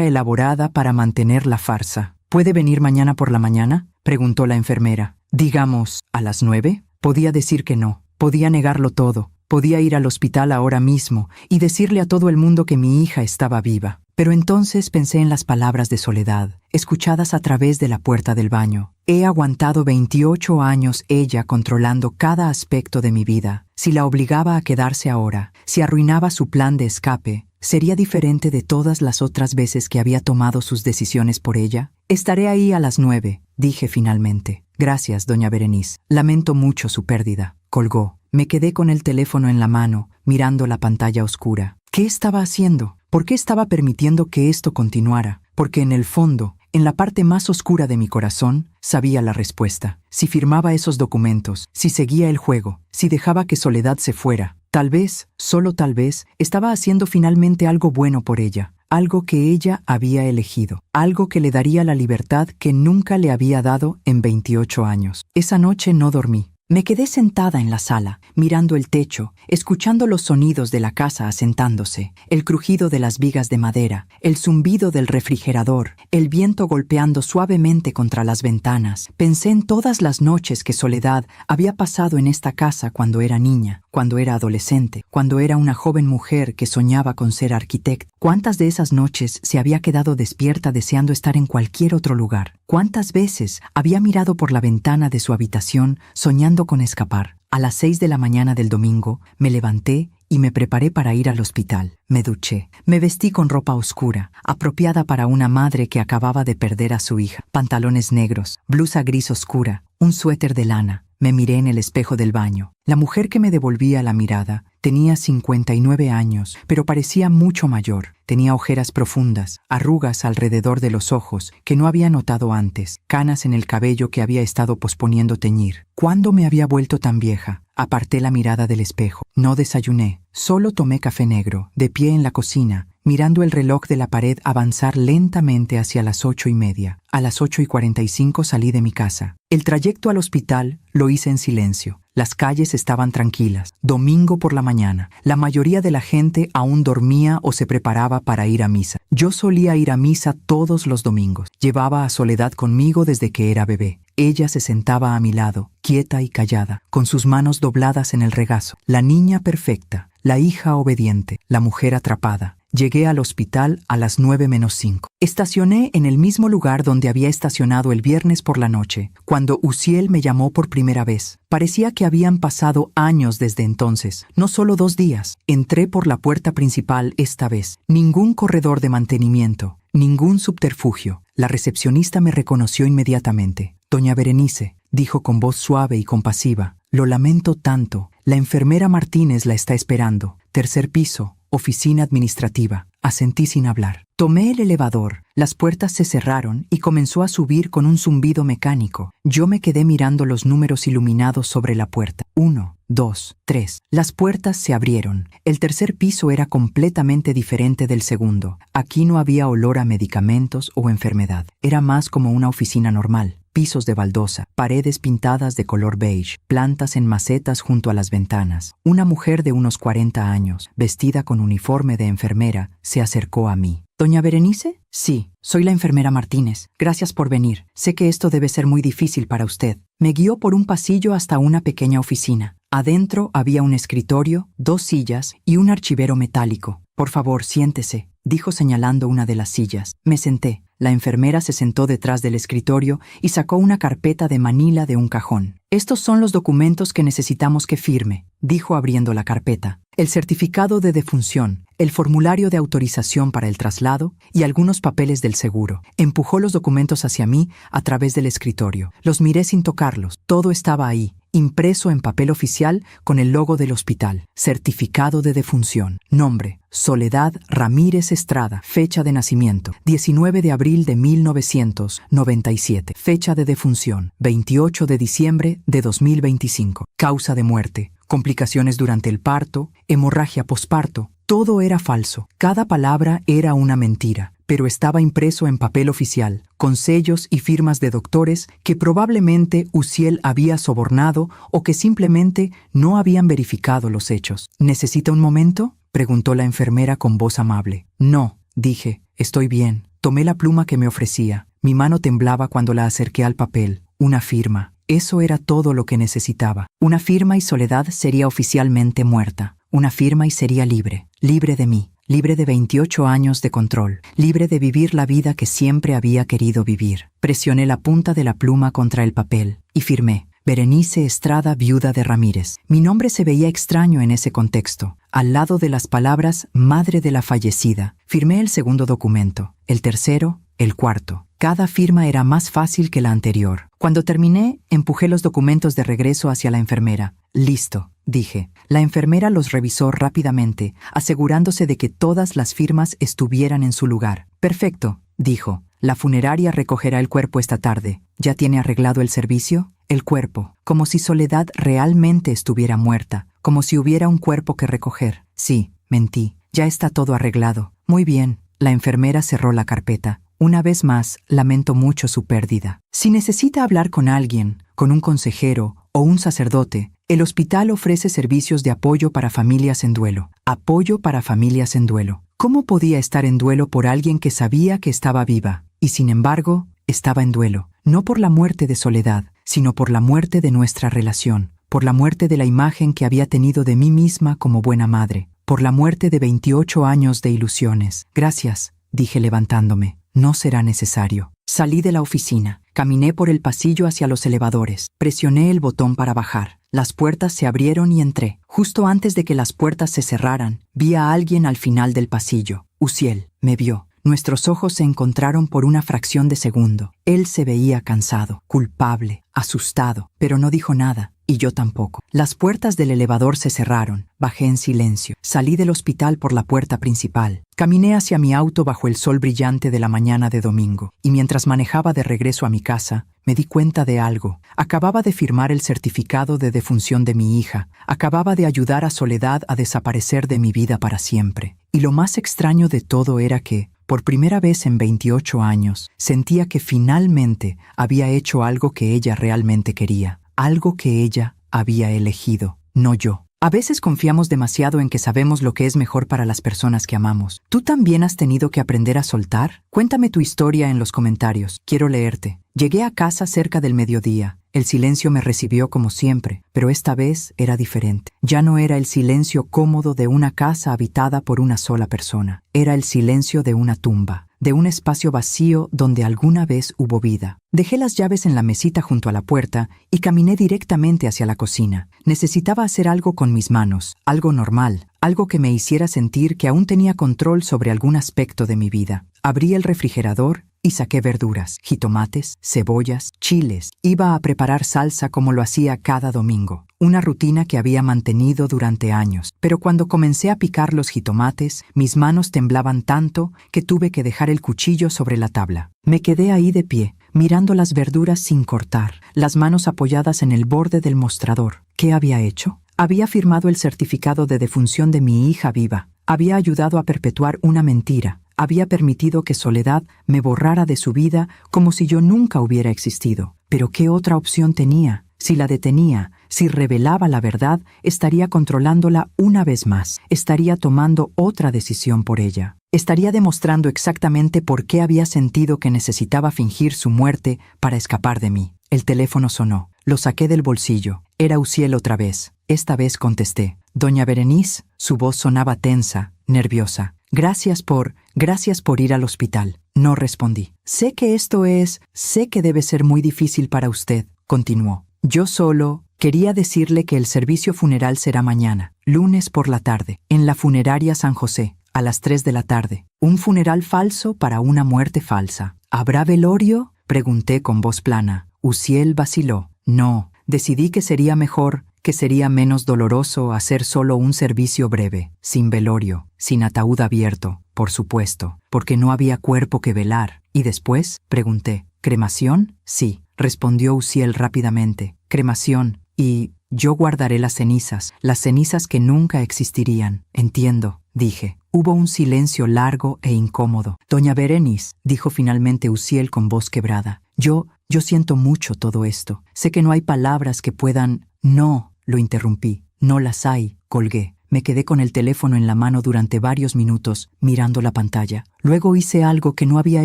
elaborada para mantener la farsa. «¿Puede venir mañana por la mañana?», preguntó la enfermera. «Digamos, ¿a las 9? Podía decir que no. Podía negarlo todo. Podía ir al hospital ahora mismo y decirle a todo el mundo que mi hija estaba viva. Pero entonces pensé en las palabras de Soledad, escuchadas a través de la puerta del baño. He aguantado 28 años ella controlando cada aspecto de mi vida. Si la obligaba a quedarse ahora, si arruinaba su plan de escape, ¿sería diferente de todas las otras veces que había tomado sus decisiones por ella? Estaré ahí a las 9, dije finalmente. Gracias, doña Berenice. Lamento mucho su pérdida. Colgó. Me quedé con el teléfono en la mano, mirando la pantalla oscura. ¿Qué estaba haciendo? ¿Por qué estaba permitiendo que esto continuara? Porque en el fondo, en la parte más oscura de mi corazón, sabía la respuesta. Si firmaba esos documentos, si seguía el juego, si dejaba que Soledad se fuera, tal vez, solo tal vez, estaba haciendo finalmente algo bueno por ella. Algo que ella había elegido, algo que le daría la libertad que nunca le había dado en 28 años. Esa noche no dormí. Me quedé sentada en la sala, mirando el techo, escuchando los sonidos de la casa asentándose, el crujido de las vigas de madera, el zumbido del refrigerador, el viento golpeando suavemente contra las ventanas. Pensé en todas las noches que Soledad había pasado en esta casa cuando era niña, cuando era adolescente, cuando era una joven mujer que soñaba con ser arquitecta. ¿Cuántas de esas noches se había quedado despierta deseando estar en cualquier otro lugar? ¿Cuántas veces había mirado por la ventana de su habitación soñando con escapar? A las 6 de la mañana del domingo me levanté y me preparé para ir al hospital. Me duché. Me vestí con ropa oscura, apropiada para una madre que acababa de perder a su hija. Pantalones negros, blusa gris oscura, un suéter de lana. Me miré en el espejo del baño. La mujer que me devolvía la mirada tenía 59 años, pero parecía mucho mayor. Tenía ojeras profundas, arrugas alrededor de los ojos que no había notado antes, canas en el cabello que había estado posponiendo teñir. ¿Cuándo me había vuelto tan vieja? Aparté la mirada del espejo. No desayuné. Solo tomé café negro, de pie en la cocina, mirando el reloj de la pared avanzar lentamente hacia las 8:30. A las 8:45 salí de mi casa. El trayecto al hospital lo hice en silencio. Las calles estaban tranquilas. Domingo por la mañana. La mayoría de la gente aún dormía o se preparaba para ir a misa. Yo solía ir a misa todos los domingos. Llevaba a Soledad conmigo desde que era bebé. Ella se sentaba a mi lado, quieta y callada, con sus manos dobladas en el regazo. La niña perfecta, la hija obediente, la mujer atrapada. Llegué al hospital a las 9:05. Estacioné en el mismo lugar donde había estacionado el viernes por la noche, cuando Uziel me llamó por primera vez. Parecía que habían pasado años desde entonces, no solo 2 días. Entré por la puerta principal esta vez. Ningún corredor de mantenimiento, ningún subterfugio. La recepcionista me reconoció inmediatamente. Doña Berenice, dijo con voz suave y compasiva, lo lamento tanto. La enfermera Martínez la está esperando. 3er piso. Oficina administrativa. Asentí sin hablar. Tomé el elevador. Las puertas se cerraron y comenzó a subir con un zumbido mecánico. Yo me quedé mirando los números iluminados sobre la puerta. 1, 2, 3. Las puertas se abrieron. El 3er piso era completamente diferente del segundo. Aquí no había olor a medicamentos o enfermedad. Era más como una oficina normal. Pisos de baldosa, paredes pintadas de color beige, plantas en macetas junto a las ventanas. Una mujer de unos 40 años, vestida con uniforme de enfermera, se acercó a mí. ¿Doña Berenice? Sí, soy la enfermera Martínez. Gracias por venir. Sé que esto debe ser muy difícil para usted. Me guió por un pasillo hasta una pequeña oficina. Adentro había un escritorio, 2 sillas y un archivero metálico. Por favor, siéntese, dijo señalando una de las sillas. Me senté. La enfermera se sentó detrás del escritorio y sacó una carpeta de manila de un cajón. Estos son los documentos que necesitamos que firme, dijo abriendo la carpeta. El certificado de defunción, el formulario de autorización para el traslado y algunos papeles del seguro. Empujó los documentos hacia mí a través del escritorio. Los miré sin tocarlos. Todo estaba ahí, impreso en papel oficial con el logo del hospital. Certificado de defunción. Nombre: Soledad Ramírez Estrada. Fecha de nacimiento: 19 de abril de 1997. Fecha de defunción: 28 de diciembre de 2025. Causa de muerte: complicaciones durante el parto, hemorragia posparto. Todo era falso. Cada palabra era una mentira, pero estaba impreso en papel oficial, con sellos y firmas de doctores que probablemente Uziel había sobornado o que simplemente no habían verificado los hechos. ¿Necesita un momento?, preguntó la enfermera con voz amable. No, dije, estoy bien. Tomé la pluma que me ofrecía. Mi mano temblaba cuando la acerqué al papel. Una firma. Eso era todo lo que necesitaba. Una firma y Soledad sería oficialmente muerta. Una firma y sería libre. Libre de mí. Libre de 28 años de control. Libre de vivir la vida que siempre había querido vivir. Presioné la punta de la pluma contra el papel y firmé. Berenice Estrada, viuda de Ramírez. Mi nombre se veía extraño en ese contexto. Al lado de las palabras madre de la fallecida. Firmé el segundo documento. El tercero, el cuarto. Cada firma era más fácil que la anterior. Cuando terminé, empujé los documentos de regreso hacia la enfermera. Listo, dije. La enfermera los revisó rápidamente, asegurándose de que todas las firmas estuvieran en su lugar. Perfecto, dijo. La funeraria recogerá el cuerpo esta tarde. ¿Ya tiene arreglado el servicio? El cuerpo, como si Soledad realmente estuviera muerta, como si hubiera un cuerpo que recoger. Sí, mentí. Ya está todo arreglado. Muy bien. La enfermera cerró la carpeta. Una vez más, lamento mucho su pérdida. Si necesita hablar con alguien, con un consejero o un sacerdote, el hospital ofrece servicios de apoyo para familias en duelo. Apoyo para familias en duelo. ¿Cómo podía estar en duelo por alguien que sabía que estaba viva? Y sin embargo, estaba en duelo, no por la muerte de Soledad, sino por la muerte de nuestra relación, por la muerte de la imagen que había tenido de mí misma como buena madre, por la muerte de 28 años de ilusiones. Gracias, dije levantándome. No será necesario. Salí de la oficina. Caminé por el pasillo hacia los elevadores. Presioné el botón para bajar. Las puertas se abrieron y entré. Justo antes de que las puertas se cerraran, vi a alguien al final del pasillo. Uziel me vio. Nuestros ojos se encontraron por una fracción de segundo. Él se veía cansado, culpable, asustado, pero no dijo nada, y yo tampoco. Las puertas del elevador se cerraron. Bajé en silencio. Salí del hospital por la puerta principal. Caminé hacia mi auto bajo el sol brillante de la mañana de domingo, y mientras manejaba de regreso a mi casa, me di cuenta de algo. Acababa de firmar el certificado de defunción de mi hija. Acababa de ayudar a Soledad a desaparecer de mi vida para siempre. Y lo más extraño de todo era que, por primera vez en 28 años, sentía que finalmente había hecho algo que ella realmente quería, algo que ella había elegido, no yo. A veces confiamos demasiado en que sabemos lo que es mejor para las personas que amamos. ¿Tú también has tenido que aprender a soltar? Cuéntame tu historia en los comentarios. Quiero leerte. Llegué a casa cerca del mediodía. El silencio me recibió como siempre, pero esta vez era diferente. Ya no era el silencio cómodo de una casa habitada por una sola persona. Era el silencio de una tumba, de un espacio vacío donde alguna vez hubo vida. Dejé las llaves en la mesita junto a la puerta y caminé directamente hacia la cocina. Necesitaba hacer algo con mis manos, algo normal, algo que me hiciera sentir que aún tenía control sobre algún aspecto de mi vida. Abrí el refrigerador y saqué verduras, jitomates, cebollas, chiles. Iba a preparar salsa como lo hacía cada domingo, una rutina que había mantenido durante años. Pero cuando comencé a picar los jitomates, mis manos temblaban tanto que tuve que dejar el cuchillo sobre la tabla. Me quedé ahí de pie, mirando las verduras sin cortar, las manos apoyadas en el borde del mostrador. ¿Qué había hecho? Había firmado el certificado de defunción de mi hija viva. Había ayudado a perpetuar una mentira. Había permitido que Soledad me borrara de su vida como si yo nunca hubiera existido. Pero ¿qué otra opción tenía? Si la detenía, si revelaba la verdad, estaría controlándola una vez más. Estaría tomando otra decisión por ella. Estaría demostrando exactamente por qué había sentido que necesitaba fingir su muerte para escapar de mí. El teléfono sonó. Lo saqué del bolsillo. Era Uziel otra vez. Esta vez contesté. Doña Berenice, su voz sonaba tensa, nerviosa. Gracias por ir al hospital. No respondí. Sé que debe ser muy difícil para usted, continuó. Yo solo quería decirle que el servicio funeral será mañana, lunes por la tarde, en la funeraria San José, a las 3 de la tarde. Un funeral falso para una muerte falsa. ¿Habrá velorio? Pregunté con voz plana. Uziel vaciló. No, decidí que sería mejor, que sería menos doloroso hacer solo un servicio breve, sin velorio, sin ataúd abierto, por supuesto, porque no había cuerpo que velar. ¿Y después? Pregunté. ¿Cremación? Sí, respondió Uziel rápidamente. Cremación. Y yo guardaré las cenizas que nunca existirían. Entiendo, dije. Hubo un silencio largo e incómodo. Doña Berenice, dijo finalmente Uziel con voz quebrada. Yo siento mucho todo esto. Sé que no hay palabras que puedan... No, lo interrumpí. No las hay, colgué. Me quedé con el teléfono en la mano durante varios minutos, mirando la pantalla. Luego hice algo que no había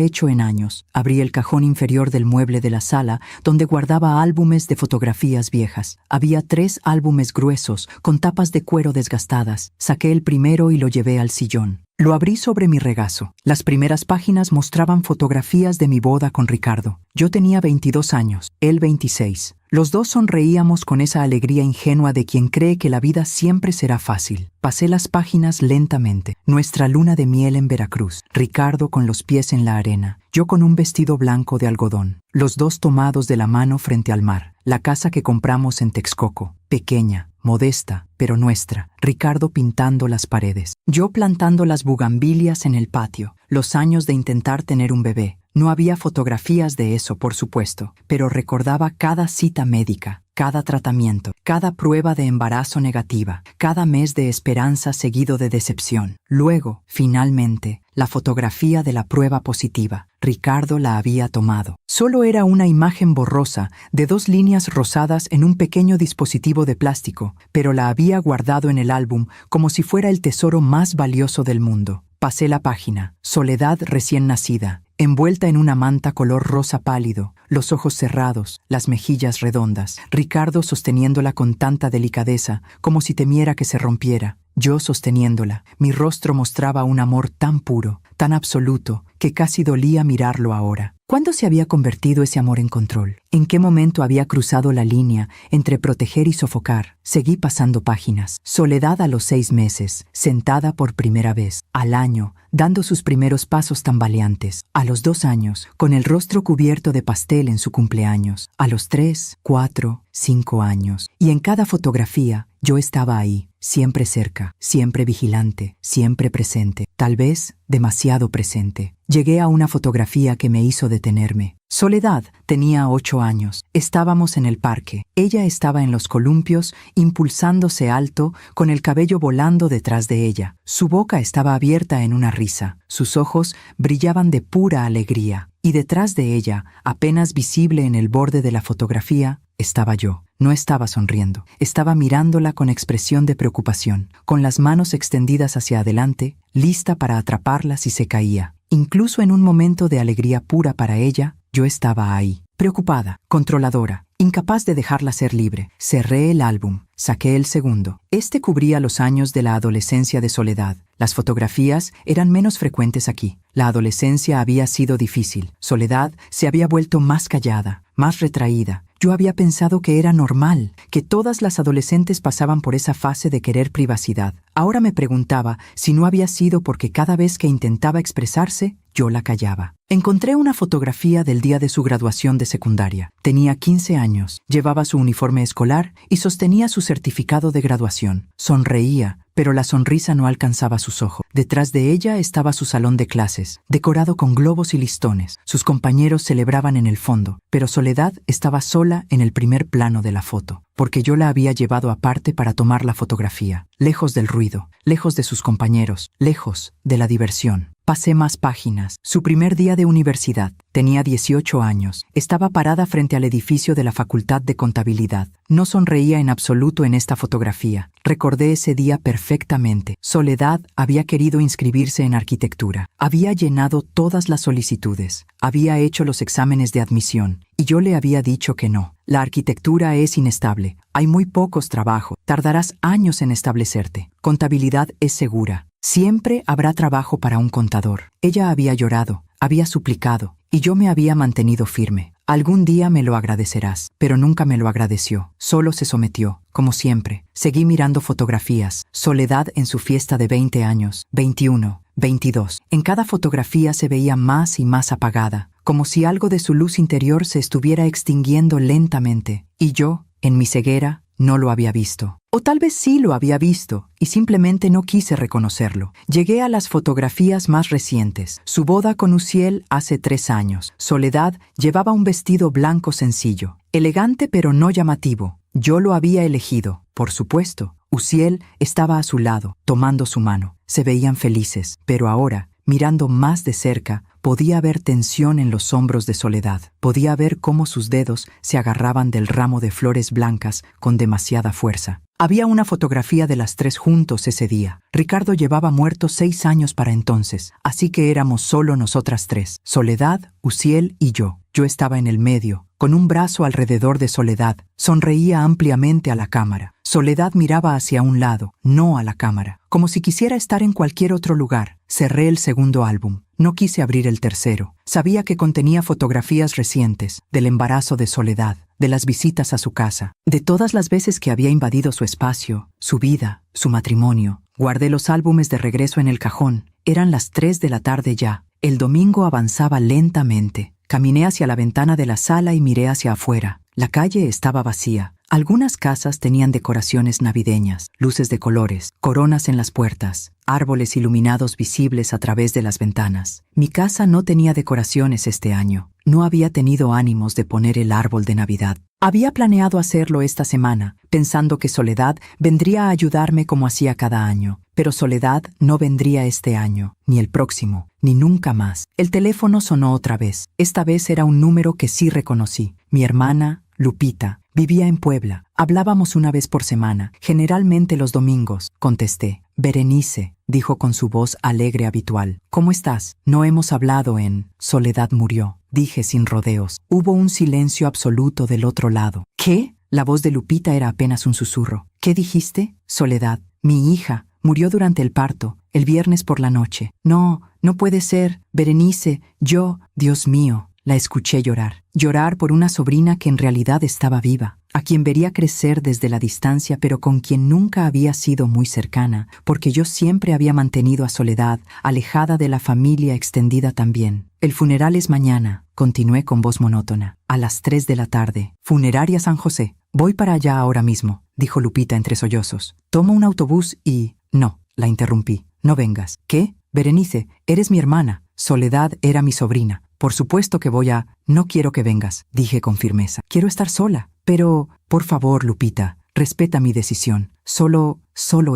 hecho en años. Abrí el cajón inferior del mueble de la sala, donde guardaba álbumes de fotografías viejas. Había 3 álbumes gruesos, con tapas de cuero desgastadas. Saqué el primero y lo llevé al sillón. Lo abrí sobre mi regazo. Las primeras páginas mostraban fotografías de mi boda con Ricardo. Yo tenía 22 años, él 26. Los dos sonreíamos con esa alegría ingenua de quien cree que la vida siempre será fácil. Pasé las páginas lentamente. Nuestra luna de miel en Veracruz. Ricardo con los pies en la arena. Yo con un vestido blanco de algodón. Los dos tomados de la mano frente al mar. La casa que compramos en Texcoco. Pequeña, modesta, pero nuestra. Ricardo pintando las paredes. Yo plantando las bugambilias en el patio. Los años de intentar tener un bebé. No había fotografías de eso, por supuesto, pero recordaba cada cita médica, cada tratamiento, cada prueba de embarazo negativa, cada mes de esperanza seguido de decepción. Luego, finalmente, la fotografía de la prueba positiva. Ricardo la había tomado. Solo era una imagen borrosa de 2 líneas rosadas en un pequeño dispositivo de plástico, pero la había guardado en el álbum como si fuera el tesoro más valioso del mundo. Pasé la página. Soledad recién nacida, envuelta en una manta color rosa pálido, los ojos cerrados, las mejillas redondas. Ricardo sosteniéndola con tanta delicadeza, como si temiera que se rompiera. Yo sosteniéndola. Mi rostro mostraba un amor tan puro, tan absoluto, que casi dolía mirarlo ahora. ¿Cuándo se había convertido ese amor en control? ¿En qué momento había cruzado la línea entre proteger y sofocar? Seguí pasando páginas. Soledad a los 6 meses, sentada por primera vez. Al año, dando sus primeros pasos tambaleantes. A los 2 años, con el rostro cubierto de pastel en su cumpleaños. A los 3, 4, 5 años. Y en cada fotografía, yo estaba ahí, siempre cerca, siempre vigilante, siempre presente. Tal vez demasiado presente. Llegué a una fotografía que me hizo detenerme. Soledad tenía 8 años. Estábamos en el parque. Ella estaba en los columpios, impulsándose alto, con el cabello volando detrás de ella. Su boca estaba abierta en una risa. Sus ojos brillaban de pura alegría. Y detrás de ella, apenas visible en el borde de la fotografía, estaba yo. No estaba sonriendo. Estaba mirándola con expresión de preocupación, con las manos extendidas hacia adelante, lista para atraparla si se caía. Incluso en un momento de alegría pura para ella, yo estaba ahí, preocupada, controladora, incapaz de dejarla ser libre. Cerré el álbum, saqué el segundo. Este cubría los años de la adolescencia de Soledad. Las fotografías eran menos frecuentes aquí. La adolescencia había sido difícil. Soledad se había vuelto más callada, más retraída. Yo había pensado que era normal, que todas las adolescentes pasaban por esa fase de querer privacidad. Ahora me preguntaba si no había sido porque cada vez que intentaba expresarse, yo la callaba. Encontré una fotografía del día de su graduación de secundaria. Tenía 15 años, llevaba su uniforme escolar y sostenía su certificado de graduación. Sonreía, pero la sonrisa no alcanzaba sus ojos. Detrás de ella estaba su salón de clases, decorado con globos y listones. Sus compañeros celebraban en el fondo, pero Soledad estaba sola en el primer plano de la foto, porque yo la había llevado aparte para tomar la fotografía, lejos del ruido, lejos de sus compañeros, lejos de la diversión. Pasé más páginas. Su primer día de universidad. Tenía 18 años. Estaba parada frente al edificio de la Facultad de Contabilidad. No sonreía en absoluto en esta fotografía. Recordé ese día perfectamente. Soledad había querido inscribirse en arquitectura. Había llenado todas las solicitudes. Había hecho los exámenes de admisión. Y yo le había dicho que no. La arquitectura es inestable. Hay muy pocos trabajos. Tardarás años en establecerte. Contabilidad es segura. Siempre habrá trabajo para un contador. Ella había llorado, había suplicado, y yo me había mantenido firme. Algún día me lo agradecerás, pero nunca me lo agradeció. Solo se sometió, como siempre. Seguí mirando fotografías. Soledad en su fiesta de 20 años, 21, 22. En cada fotografía se veía más y más apagada, como si algo de su luz interior se estuviera extinguiendo lentamente. Y yo, en mi ceguera, no lo había visto. O tal vez sí lo había visto, y simplemente no quise reconocerlo. Llegué a las fotografías más recientes. Su boda con Uciel hace 3 años. Soledad llevaba un vestido blanco sencillo, elegante pero no llamativo. Yo lo había elegido, por supuesto. Uciel estaba a su lado, tomando su mano. Se veían felices, pero ahora, mirando más de cerca, podía ver tensión en los hombros de Soledad. Podía ver cómo sus dedos se agarraban del ramo de flores blancas con demasiada fuerza. Había una fotografía de las tres juntos ese día. Ricardo llevaba muerto 6 años para entonces, así que éramos solo nosotras tres, Soledad, Uziel y yo. Yo estaba en el medio, con un brazo alrededor de Soledad. Sonreía ampliamente a la cámara. Soledad miraba hacia un lado, no a la cámara, como si quisiera estar en cualquier otro lugar. Cerré el segundo álbum. No quise abrir el tercero. Sabía que contenía fotografías recientes, del embarazo de Soledad, de las visitas a su casa, de todas las veces que había invadido su espacio, su vida, su matrimonio. Guardé los álbumes de regreso en el cajón. Eran las 3 de la tarde ya. El domingo avanzaba lentamente. Caminé hacia la ventana de la sala y miré hacia afuera. La calle estaba vacía. Algunas casas tenían decoraciones navideñas, luces de colores, coronas en las puertas, árboles iluminados visibles a través de las ventanas. Mi casa no tenía decoraciones este año. No había tenido ánimos de poner el árbol de Navidad. Había planeado hacerlo esta semana, pensando que Soledad vendría a ayudarme como hacía cada año. Pero Soledad no vendría este año, ni el próximo, ni nunca más. El teléfono sonó otra vez. Esta vez era un número que sí reconocí. Mi hermana, Lupita, vivía en Puebla. Hablábamos una vez por semana, generalmente los domingos. Contesté. Berenice, dijo con su voz alegre habitual. ¿Cómo estás? No hemos hablado en... Soledad murió, dije sin rodeos. Hubo un silencio absoluto del otro lado. ¿Qué? La voz de Lupita era apenas un susurro. ¿Qué dijiste? Soledad. Mi hija murió durante el parto, el viernes por la noche. No, no puede ser. Berenice, Dios mío. La escuché llorar. Llorar por una sobrina que en realidad estaba viva, a quien vería crecer desde la distancia, pero con quien nunca había sido muy cercana, porque yo siempre había mantenido a Soledad alejada de la familia extendida también. El funeral es mañana, continué con voz monótona, a las 3 de la tarde. Funeraria San José. Voy para allá ahora mismo, dijo Lupita entre sollozos. Tomo un autobús y... No, la interrumpí. No vengas. ¿Qué? Berenice, eres mi hermana. Soledad era mi sobrina. Por supuesto que voy a... No quiero que vengas, dije con firmeza. Quiero estar sola. Pero, por favor, Lupita, respeta mi decisión. Solo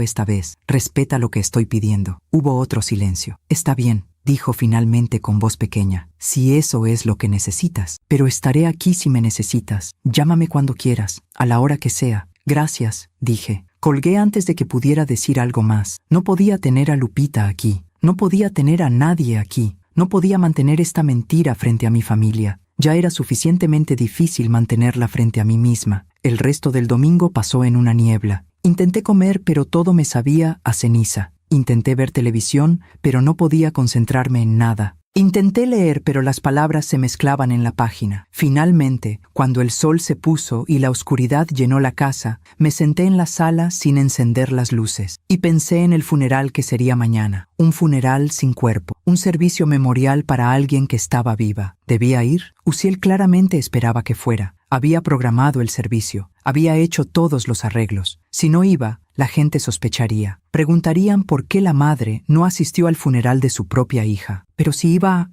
esta vez. Respeta lo que estoy pidiendo. Hubo otro silencio. Está bien, dijo finalmente con voz pequeña. Si eso es lo que necesitas. Pero estaré aquí si me necesitas. Llámame cuando quieras, a la hora que sea. Gracias, dije. Colgué antes de que pudiera decir algo más. No podía tener a Lupita aquí. No podía tener a nadie aquí. No podía mantener esta mentira frente a mi familia. Ya era suficientemente difícil mantenerla frente a mí misma. El resto del domingo pasó en una niebla. Intenté comer, pero todo me sabía a ceniza. Intenté ver televisión, pero no podía concentrarme en nada. Intenté leer, pero las palabras se mezclaban en la página. Finalmente, cuando el sol se puso y la oscuridad llenó la casa, me senté en la sala sin encender las luces y pensé en el funeral que sería mañana. Un funeral sin cuerpo, un servicio memorial para alguien que estaba viva. ¿Debía ir? Uziel claramente esperaba que fuera. Había programado el servicio. Había hecho todos los arreglos. Si no iba, la gente sospecharía. Preguntarían por qué la madre no asistió al funeral de su propia hija. Pero si iba,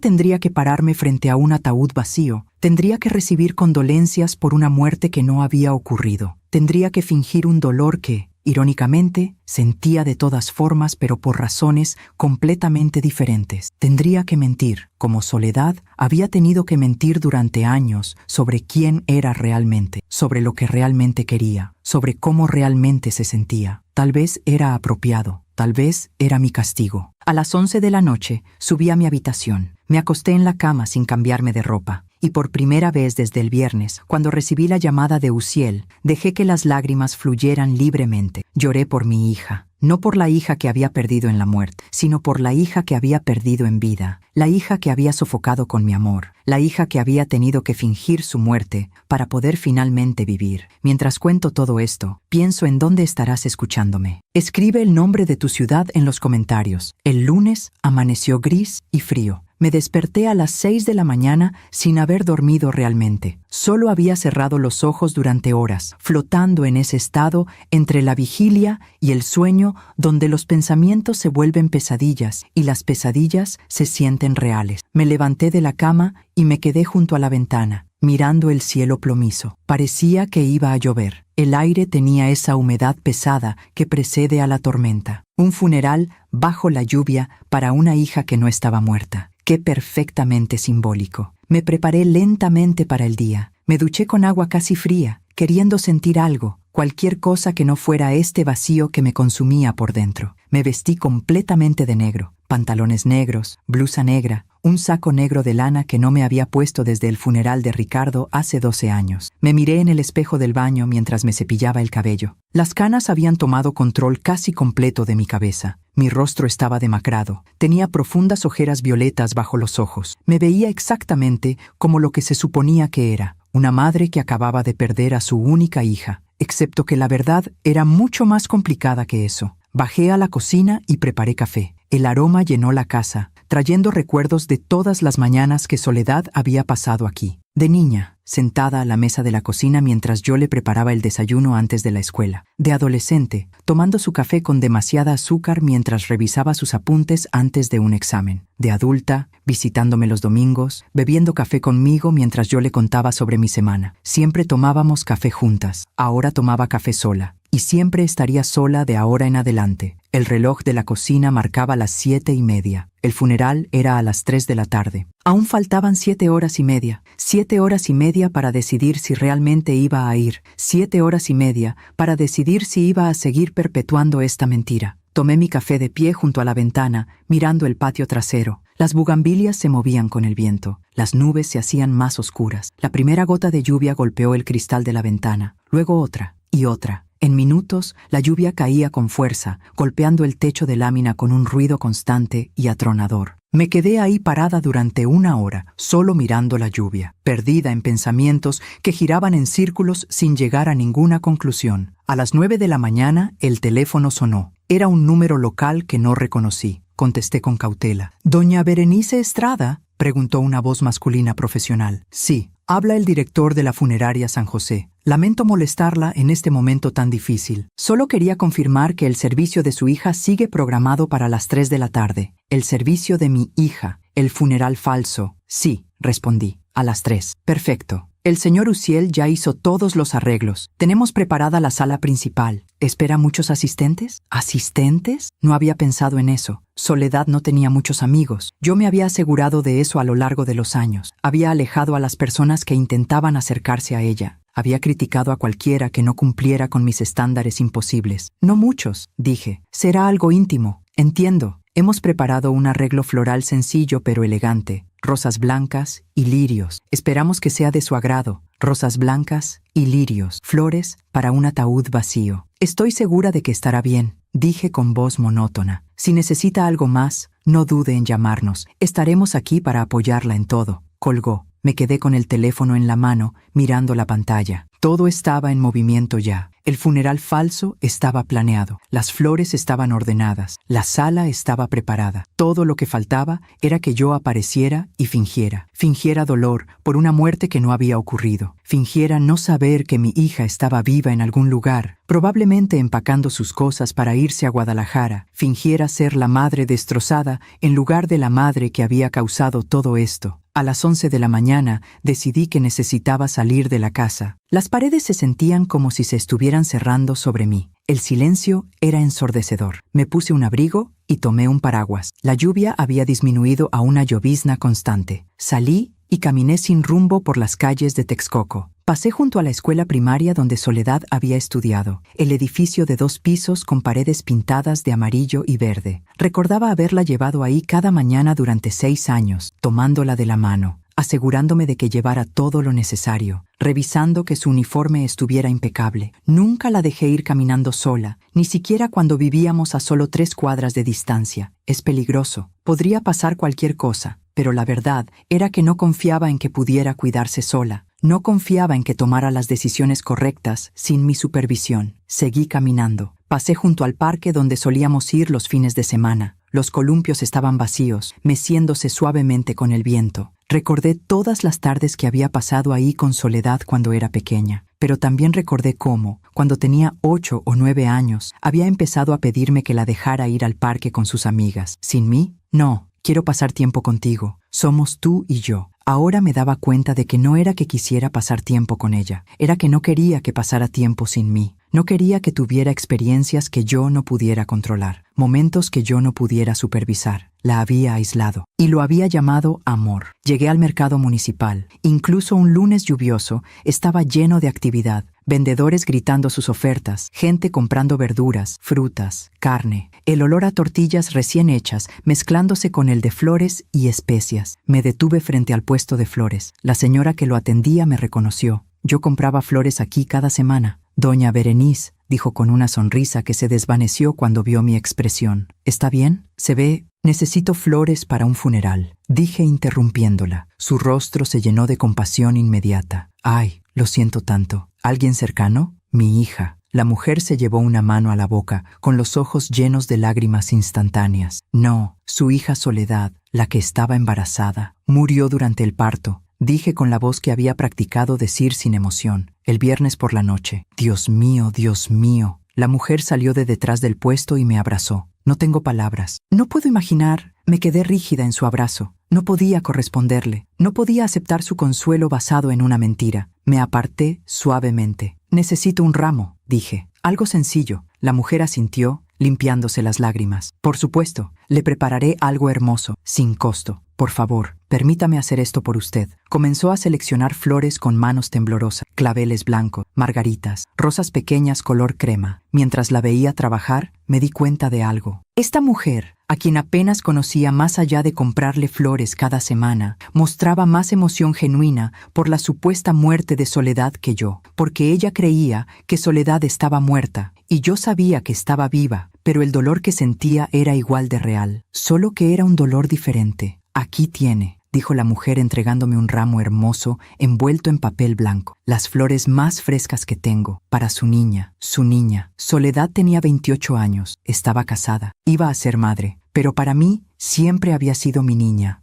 tendría que pararme frente a un ataúd vacío. Tendría que recibir condolencias por una muerte que no había ocurrido. Tendría que fingir un dolor que, irónicamente, sentía de todas formas, pero por razones completamente diferentes. Tendría que mentir, como Soledad había tenido que mentir durante años sobre quién era realmente, sobre lo que realmente quería, sobre cómo realmente se sentía. Tal vez era apropiado, tal vez era mi castigo. A las 11 de la noche subí a mi habitación. Me acosté en la cama sin cambiarme de ropa. Y por primera vez desde el viernes, cuando recibí la llamada de Uziel, dejé que las lágrimas fluyeran libremente. Lloré por mi hija, no por la hija que había perdido en la muerte, sino por la hija que había perdido en vida, la hija que había sofocado con mi amor, la hija que había tenido que fingir su muerte para poder finalmente vivir. Mientras cuento todo esto, pienso en dónde estarás escuchándome. Escribe el nombre de tu ciudad en los comentarios. El lunes amaneció gris y frío. Me desperté a las 6 de la mañana sin haber dormido realmente. Solo había cerrado los ojos durante horas, flotando en ese estado entre la vigilia y el sueño donde los pensamientos se vuelven pesadillas y las pesadillas se sienten reales. Me levanté de la cama y me quedé junto a la ventana, mirando el cielo plomizo. Parecía que iba a llover. El aire tenía esa humedad pesada que precede a la tormenta. Un funeral bajo la lluvia para una hija que no estaba muerta. Qué perfectamente simbólico. Me preparé lentamente para el día. Me duché con agua casi fría. queriendo sentir algo, cualquier cosa que no fuera este vacío que me consumía por dentro. Me vestí completamente de negro, pantalones negros, blusa negra, un saco negro de lana que no me había puesto desde el funeral de Ricardo hace 12 años. Me miré en el espejo del baño mientras me cepillaba el cabello. Las canas habían tomado control casi completo de mi cabeza. Mi rostro estaba demacrado. Tenía profundas ojeras violetas bajo los ojos. Me veía exactamente como lo que se suponía que era, una madre que acababa de perder a su única hija, excepto que la verdad era mucho más complicada que eso. Bajé a la cocina y preparé café. El aroma llenó la casa, trayendo recuerdos de todas las mañanas que Soledad había pasado aquí. De niña, sentada a la mesa de la cocina mientras yo le preparaba el desayuno antes de la escuela. De adolescente, tomando su café con demasiada azúcar mientras revisaba sus apuntes antes de un examen. De adulta, visitándome los domingos, bebiendo café conmigo mientras yo le contaba sobre mi semana. Siempre tomábamos café juntas. Ahora tomaba café sola. Y siempre estaría sola de ahora en adelante. El reloj de la cocina marcaba las 7:30. El funeral era a las 3 de la tarde. Aún faltaban 7 horas y media. 7 horas y media para decidir si realmente iba a ir. 7 horas y media para decidir si iba a seguir perpetuando esta mentira. Tomé mi café de pie junto a la ventana, mirando el patio trasero. Las bugambilias se movían con el viento. Las nubes se hacían más oscuras. La primera gota de lluvia golpeó el cristal de la ventana. Luego otra y otra. En minutos, la lluvia caía con fuerza, golpeando el techo de lámina con un ruido constante y atronador. Me quedé ahí parada durante 1 hora, solo mirando la lluvia, perdida en pensamientos que giraban en círculos sin llegar a ninguna conclusión. A las 9 de la mañana, el teléfono sonó. Era un número local que no reconocí. Contesté con cautela. «¿Doña Berenice Estrada?», preguntó una voz masculina profesional. «Sí, habla el director de la funeraria San José. Lamento molestarla en este momento tan difícil. Solo quería confirmar que el servicio de su hija sigue programado para las 3 de la tarde. El servicio de mi hija, el funeral falso». «Sí», respondí, «a las 3. Perfecto. El señor Uciel ya hizo todos los arreglos. Tenemos preparada la sala principal. ¿Espera muchos asistentes?» ¿Asistentes? No había pensado en eso. Soledad no tenía muchos amigos. Yo me había asegurado de eso a lo largo de los años. Había alejado a las personas que intentaban acercarse a ella. Había criticado a cualquiera que no cumpliera con mis estándares imposibles. «No muchos», dije. «Será algo íntimo». «Entiendo. Hemos preparado un arreglo floral sencillo pero elegante. Rosas blancas y lirios. Esperamos que sea de su agrado. Rosas blancas y lirios. Flores para un ataúd vacío. Estoy segura de que estará bien», dije con voz monótona. «Si necesita algo más, no dude en llamarnos. Estaremos aquí para apoyarla en todo». Colgó. Me quedé con el teléfono en la mano, mirando la pantalla. Todo estaba en movimiento ya. El funeral falso estaba planeado. Las flores estaban ordenadas. La sala estaba preparada. Todo lo que faltaba era que yo apareciera y fingiera. Fingiera dolor por una muerte que no había ocurrido. Fingiera no saber que mi hija estaba viva en algún lugar, probablemente empacando sus cosas para irse a Guadalajara. Fingiera ser la madre destrozada en lugar de la madre que había causado todo esto. A las 11 de la mañana decidí que necesitaba salir de la casa. Las paredes se sentían como si se estuvieran cerrando sobre mí. El silencio era ensordecedor. Me puse un abrigo y tomé un paraguas. La lluvia había disminuido a una llovizna constante. Salí y caminé sin rumbo por las calles de Texcoco. Pasé junto a la escuela primaria donde Soledad había estudiado, el edificio de 2 pisos con paredes pintadas de amarillo y verde. Recordaba haberla llevado ahí cada mañana durante 6 años, tomándola de la mano, asegurándome de que llevara todo lo necesario, revisando que su uniforme estuviera impecable. Nunca la dejé ir caminando sola, ni siquiera cuando vivíamos a solo 3 cuadras de distancia. Es peligroso, podría pasar cualquier cosa, pero la verdad era que no confiaba en que pudiera cuidarse sola. No confiaba en que tomara las decisiones correctas sin mi supervisión. Seguí caminando. Pasé junto al parque donde solíamos ir los fines de semana. Los columpios estaban vacíos, meciéndose suavemente con el viento. Recordé todas las tardes que había pasado ahí con Soledad cuando era pequeña. Pero también recordé cómo, cuando tenía 8 o 9 años, había empezado a pedirme que la dejara ir al parque con sus amigas. ¿Sin mí? No. Quiero pasar tiempo contigo. Somos tú y yo. Ahora me daba cuenta de que no era que quisiera pasar tiempo con ella. Era que no quería que pasara tiempo sin mí. No quería que tuviera experiencias que yo no pudiera controlar, momentos que yo no pudiera supervisar. La había aislado y lo había llamado amor. Llegué al mercado municipal. Incluso un lunes lluvioso estaba lleno de actividad. vendedores gritando sus ofertas, gente comprando verduras, frutas, carne, el olor a tortillas recién hechas mezclándose con el de flores y especias. Me detuve frente al puesto de flores. La señora que lo atendía me reconoció. Yo compraba flores aquí cada semana. Doña Berenice, dijo con una sonrisa que se desvaneció cuando vio mi expresión. ¿Está bien? Se ve... Necesito flores para un funeral, dije interrumpiéndola. Su rostro se llenó de compasión inmediata. Ay, lo siento tanto. ¿Alguien cercano? Mi hija. La mujer se llevó una mano a la boca, con los ojos llenos de lágrimas instantáneas. No, su hija Soledad, la que estaba embarazada, murió durante el parto. Dije con la voz que había practicado decir sin emoción. El viernes por la noche. Dios mío, Dios mío. La mujer salió de detrás del puesto y me abrazó. No tengo palabras. No puedo imaginar. Me quedé rígida en su abrazo. No podía corresponderle. No podía aceptar su consuelo basado en una mentira. Me aparté suavemente. Necesito un ramo, dije. Algo sencillo. La mujer asintió, limpiándose las lágrimas. Por supuesto, le prepararé algo hermoso, sin costo. Por favor, permítame hacer esto por usted. Comenzó a seleccionar flores con manos temblorosas, claveles blancos, margaritas, rosas pequeñas color crema. Mientras la veía trabajar, me di cuenta de algo. Esta mujer, a quien apenas conocía más allá de comprarle flores cada semana, mostraba más emoción genuina por la supuesta muerte de Soledad que yo, porque ella creía que Soledad estaba muerta, y yo sabía que estaba viva, pero el dolor que sentía era igual de real, solo que era un dolor diferente. Aquí tiene, dijo la mujer entregándome un ramo hermoso envuelto en papel blanco. Las flores más frescas que tengo, para su niña, su niña. Soledad tenía 28 años, estaba casada, iba a ser madre, pero para mí siempre había sido mi niña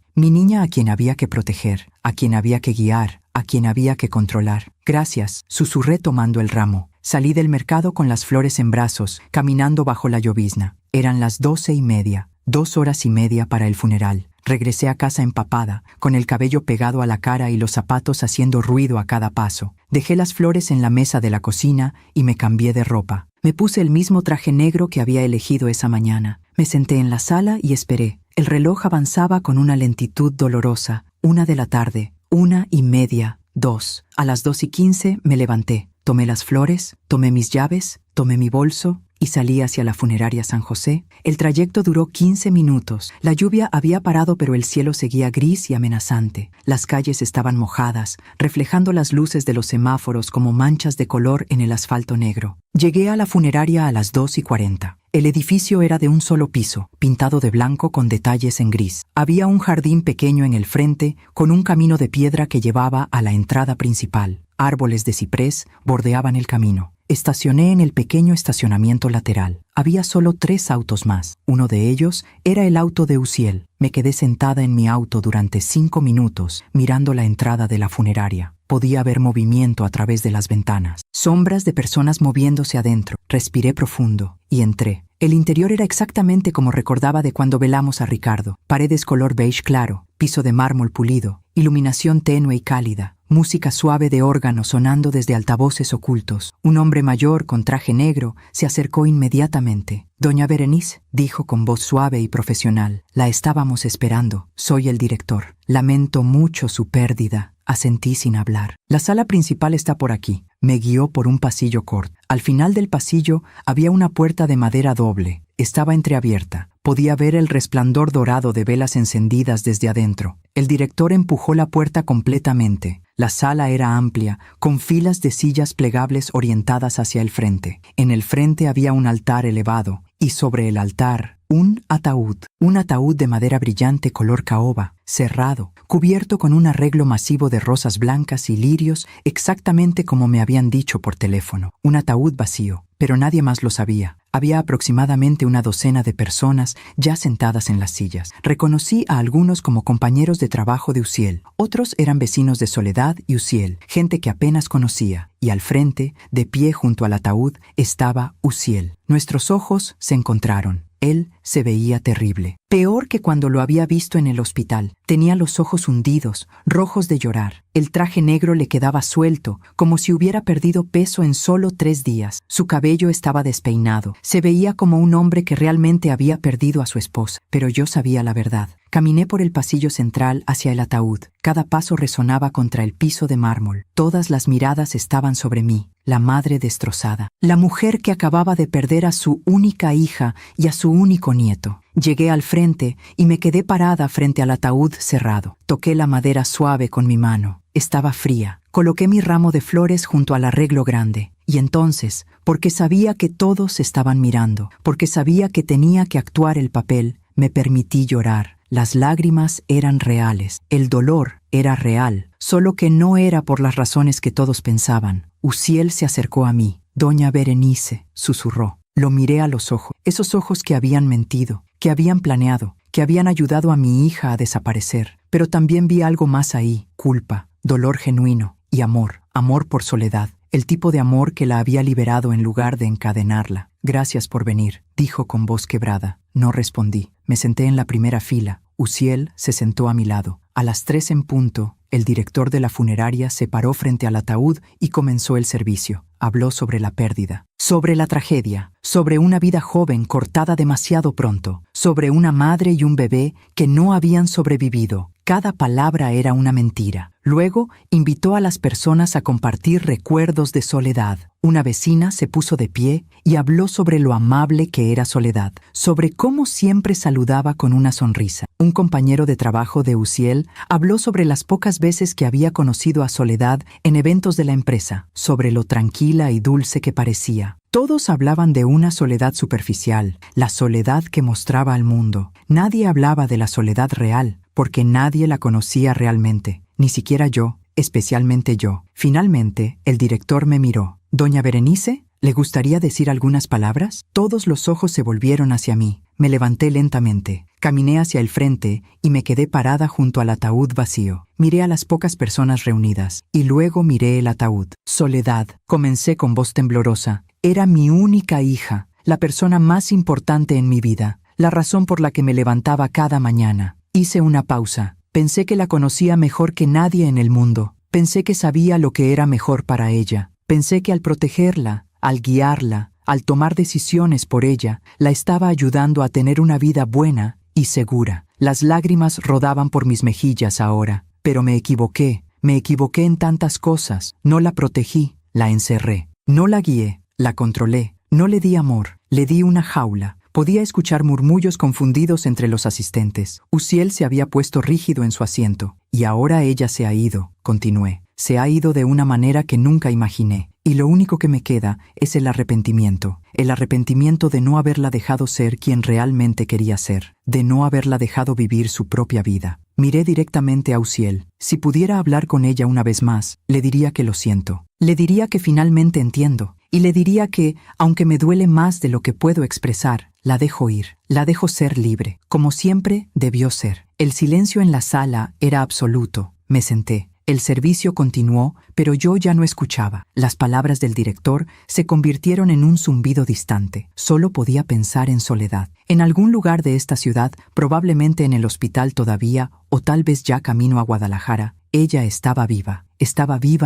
a quien había que proteger, a quien había que guiar, a quien había que controlar. Gracias, susurré tomando el ramo. Salí del mercado con las flores en brazos, caminando bajo la llovizna. Eran las 12:30, 2 horas y media para el funeral. Regresé a casa empapada, con el cabello pegado a la cara y los zapatos haciendo ruido a cada paso. Dejé las flores en la mesa de la cocina y me cambié de ropa. Me puse el mismo traje negro que había elegido esa mañana. Me senté en la sala y esperé. El reloj avanzaba con una lentitud dolorosa. 1 de la tarde, 1:30, 2. A las 2:15 me levanté. Tomé las flores, tomé mis llaves, tomé mi bolso y salí hacia la funeraria San José. El trayecto duró 15 minutos. La lluvia había parado, pero el cielo seguía gris y amenazante. Las calles estaban mojadas, reflejando las luces de los semáforos como manchas de color en el asfalto negro. Llegué a la funeraria a las 2:40. El edificio era de un solo piso, pintado de blanco con detalles en gris. Había un jardín pequeño en el frente, con un camino de piedra que llevaba a la entrada principal. Árboles de ciprés bordeaban el camino. Estacioné en el pequeño estacionamiento lateral. Había solo 3 autos más. Uno de ellos era el auto de Uziel. Me quedé sentada en mi auto durante 5 minutos, mirando la entrada de la funeraria. Podía ver movimiento a través de las ventanas. Sombras de personas moviéndose adentro. Respiré profundo y entré. El interior era exactamente como recordaba de cuando velamos a Ricardo. Paredes color beige claro, piso de mármol pulido, iluminación tenue y cálida, música suave de órgano sonando desde altavoces ocultos. Un hombre mayor con traje negro se acercó inmediatamente. «Doña Berenice», dijo con voz suave y profesional. «La estábamos esperando. Soy el director. Lamento mucho su pérdida». Asentí sin hablar. «La sala principal está por aquí». Me guió por un pasillo corto. Al final del pasillo había una puerta de madera doble. Estaba entreabierta. Podía ver el resplandor dorado de velas encendidas desde adentro. El director empujó la puerta completamente. La sala era amplia, con filas de sillas plegables orientadas hacia el frente. En el frente había un altar elevado, y sobre el altar, un ataúd de madera brillante color caoba, cerrado, cubierto con un arreglo masivo de rosas blancas y lirios, exactamente como me habían dicho por teléfono. Un ataúd vacío, pero nadie más lo sabía. Había aproximadamente una docena de personas ya sentadas en las sillas. Reconocí a algunos como compañeros de trabajo de Uziel. Otros eran vecinos de Soledad y Uziel, gente que apenas conocía. Y al frente, de pie junto al ataúd, estaba Uziel. Nuestros ojos se encontraron. Él se veía terrible. Peor que cuando lo había visto en el hospital. Tenía los ojos hundidos, rojos de llorar. El traje negro le quedaba suelto, como si hubiera perdido peso en solo 3 días. Su cabello estaba despeinado. Se veía como un hombre que realmente había perdido a su esposa. Pero yo sabía la verdad. Caminé por el pasillo central hacia el ataúd. Cada paso resonaba contra el piso de mármol. Todas las miradas estaban sobre mí. La madre destrozada. La mujer que acababa de perder a su única hija y a su único nieto. Llegué al frente y me quedé parada frente al ataúd cerrado. Toqué la madera suave con mi mano. Estaba fría. Coloqué mi ramo de flores junto al arreglo grande. Y entonces, porque sabía que todos estaban mirando, porque sabía que tenía que actuar el papel, me permití llorar. Las lágrimas eran reales. El dolor era real, solo que no era por las razones que todos pensaban. Uziel se acercó a mí. «Doña Berenice», susurró. Lo miré a los ojos, esos ojos que habían mentido, que habían planeado, que habían ayudado a mi hija a desaparecer. Pero también vi algo más ahí: culpa, dolor genuino y amor. Amor por Soledad, el tipo de amor que la había liberado en lugar de encadenarla. «Gracias por venir», dijo con voz quebrada. No respondí. Me senté en la primera fila. Uziel se sentó a mi lado. A las 3 en punto, el director de la funeraria se paró frente al ataúd y comenzó el servicio. Habló sobre la pérdida, sobre la tragedia, sobre una vida joven cortada demasiado pronto, sobre una madre y un bebé que no habían sobrevivido. Cada palabra era una mentira. Luego invitó a las personas a compartir recuerdos de Soledad. Una vecina se puso de pie y habló sobre lo amable que era Soledad, sobre cómo siempre saludaba con una sonrisa. Un compañero de trabajo de Uziel habló sobre las pocas veces que había conocido a Soledad en eventos de la empresa, sobre lo tranquila y dulce que parecía. Todos hablaban de una soledad superficial, la soledad que mostraba al mundo. Nadie hablaba de la soledad real, porque nadie la conocía realmente, ni siquiera yo, especialmente yo. Finalmente, el director me miró. «Doña Berenice, ¿le gustaría decir algunas palabras?» Todos los ojos se volvieron hacia mí. Me levanté lentamente, caminé hacia el frente y me quedé parada junto al ataúd vacío. Miré a las pocas personas reunidas y luego miré el ataúd. «Soledad», comencé con voz temblorosa, «era mi única hija, la persona más importante en mi vida, la razón por la que me levantaba cada mañana». Hice una pausa. Pensé que la conocía mejor que nadie en el mundo. Pensé que sabía lo que era mejor para ella. Pensé que al protegerla, al guiarla, al tomar decisiones por ella, la estaba ayudando a tener una vida buena y segura. Las lágrimas rodaban por mis mejillas ahora. Pero me equivoqué en tantas cosas. No la protegí, la encerré. No la guié, la controlé. No le di amor, le di una jaula. Podía escuchar murmullos confundidos entre los asistentes. Uziel se había puesto rígido en su asiento. «Y ahora ella se ha ido», continué. «Se ha ido de una manera que nunca imaginé. Y lo único que me queda es el arrepentimiento. El arrepentimiento de no haberla dejado ser quien realmente quería ser. De no haberla dejado vivir su propia vida». Miré directamente a Uziel. Si pudiera hablar con ella una vez más, le diría que lo siento. Le diría que finalmente entiendo. Y le diría que, aunque me duele más de lo que puedo expresar, la dejo ir, la dejo ser libre, como siempre debió ser. El silencio en la sala era absoluto. Me senté. El servicio continuó, pero yo ya no escuchaba. Las palabras del director se convirtieron en un zumbido distante. Solo podía pensar en Soledad. En algún lugar de esta ciudad, probablemente en el hospital todavía, o tal vez ya camino a Guadalajara, ella estaba viva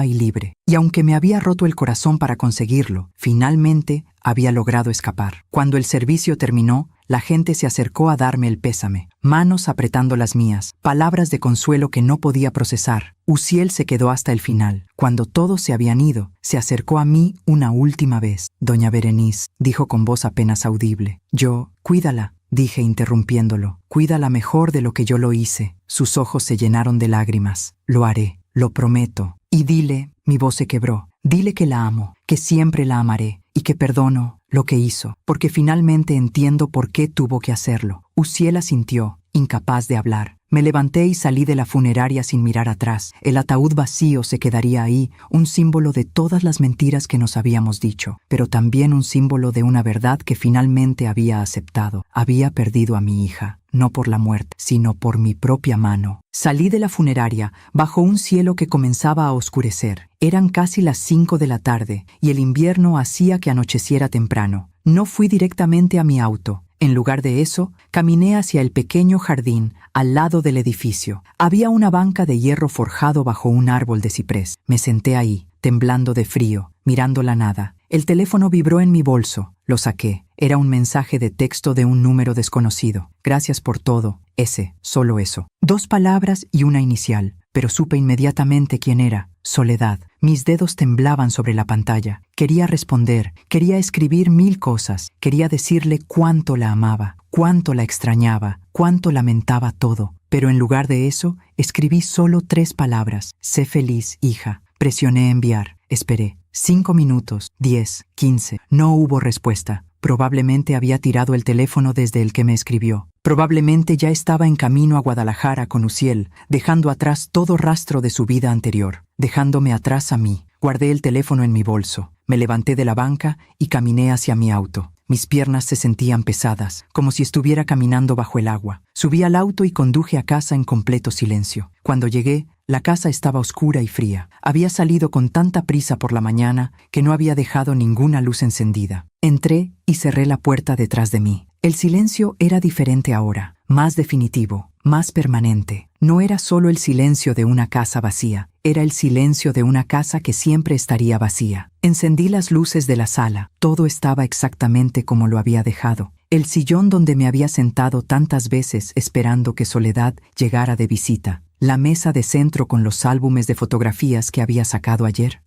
y libre. Y aunque me había roto el corazón para conseguirlo, finalmente había logrado escapar. Cuando el servicio terminó, la gente se acercó a darme el pésame, manos apretando las mías, palabras de consuelo que no podía procesar. Uziel se quedó hasta el final. Cuando todos se habían ido, se acercó a mí una última vez. «Doña Berenice», dijo con voz apenas audible. «Cuídala», dije interrumpiéndolo. «Cuídala mejor de lo que yo lo hice». Sus ojos se llenaron de lágrimas. «Lo haré, lo prometo. Y dile», mi voz se quebró, «dile que la amo, que siempre la amaré y que perdono lo que hizo, porque finalmente entiendo por qué tuvo que hacerlo». Uziel asintió, incapaz de hablar. Me levanté y salí de la funeraria sin mirar atrás. El ataúd vacío se quedaría ahí, un símbolo de todas las mentiras que nos habíamos dicho, pero también un símbolo de una verdad que finalmente había aceptado. Había perdido a mi hija, no por la muerte, sino por mi propia mano. Salí de la funeraria bajo un cielo que comenzaba a oscurecer. Eran casi las 5 de la tarde y el invierno hacía que anocheciera temprano. No fui directamente a mi auto. En lugar de eso, caminé hacia el pequeño jardín al lado del edificio. Había una banca de hierro forjado bajo un árbol de ciprés. Me senté ahí, temblando de frío, mirando la nada. El teléfono vibró en mi bolso. Lo saqué. Era un mensaje de texto de un número desconocido. Gracias por todo. Solo eso. 2 palabras y una inicial. Pero supe inmediatamente quién era. Soledad. Mis dedos temblaban sobre la pantalla. Quería responder, quería escribir 1000 cosas. Quería decirle cuánto la amaba, cuánto la extrañaba, cuánto lamentaba todo. Pero en lugar de eso, escribí solo 3 palabras. Sé feliz, hija. Presioné enviar. Esperé. 5 minutos, 10, 15. No hubo respuesta. Probablemente había tirado el teléfono desde el que me escribió. Probablemente ya estaba en camino a Guadalajara con Uciel, dejando atrás todo rastro de su vida anterior, dejándome atrás a mí. Guardé el teléfono en mi bolso, me levanté de la banca y caminé hacia mi auto. Mis piernas se sentían pesadas, como si estuviera caminando bajo el agua. Subí al auto y conduje a casa en completo silencio. Cuando llegué, la casa estaba oscura y fría. Había salido con tanta prisa por la mañana que no había dejado ninguna luz encendida. Entré y cerré la puerta detrás de mí. El silencio era diferente ahora, más definitivo, más permanente. No era solo el silencio de una casa vacía, era el silencio de una casa que siempre estaría vacía. Encendí las luces de la sala. Todo estaba exactamente como lo había dejado. El sillón donde me había sentado tantas veces esperando que Soledad llegara de visita. La mesa de centro con los álbumes de fotografías que había sacado ayer.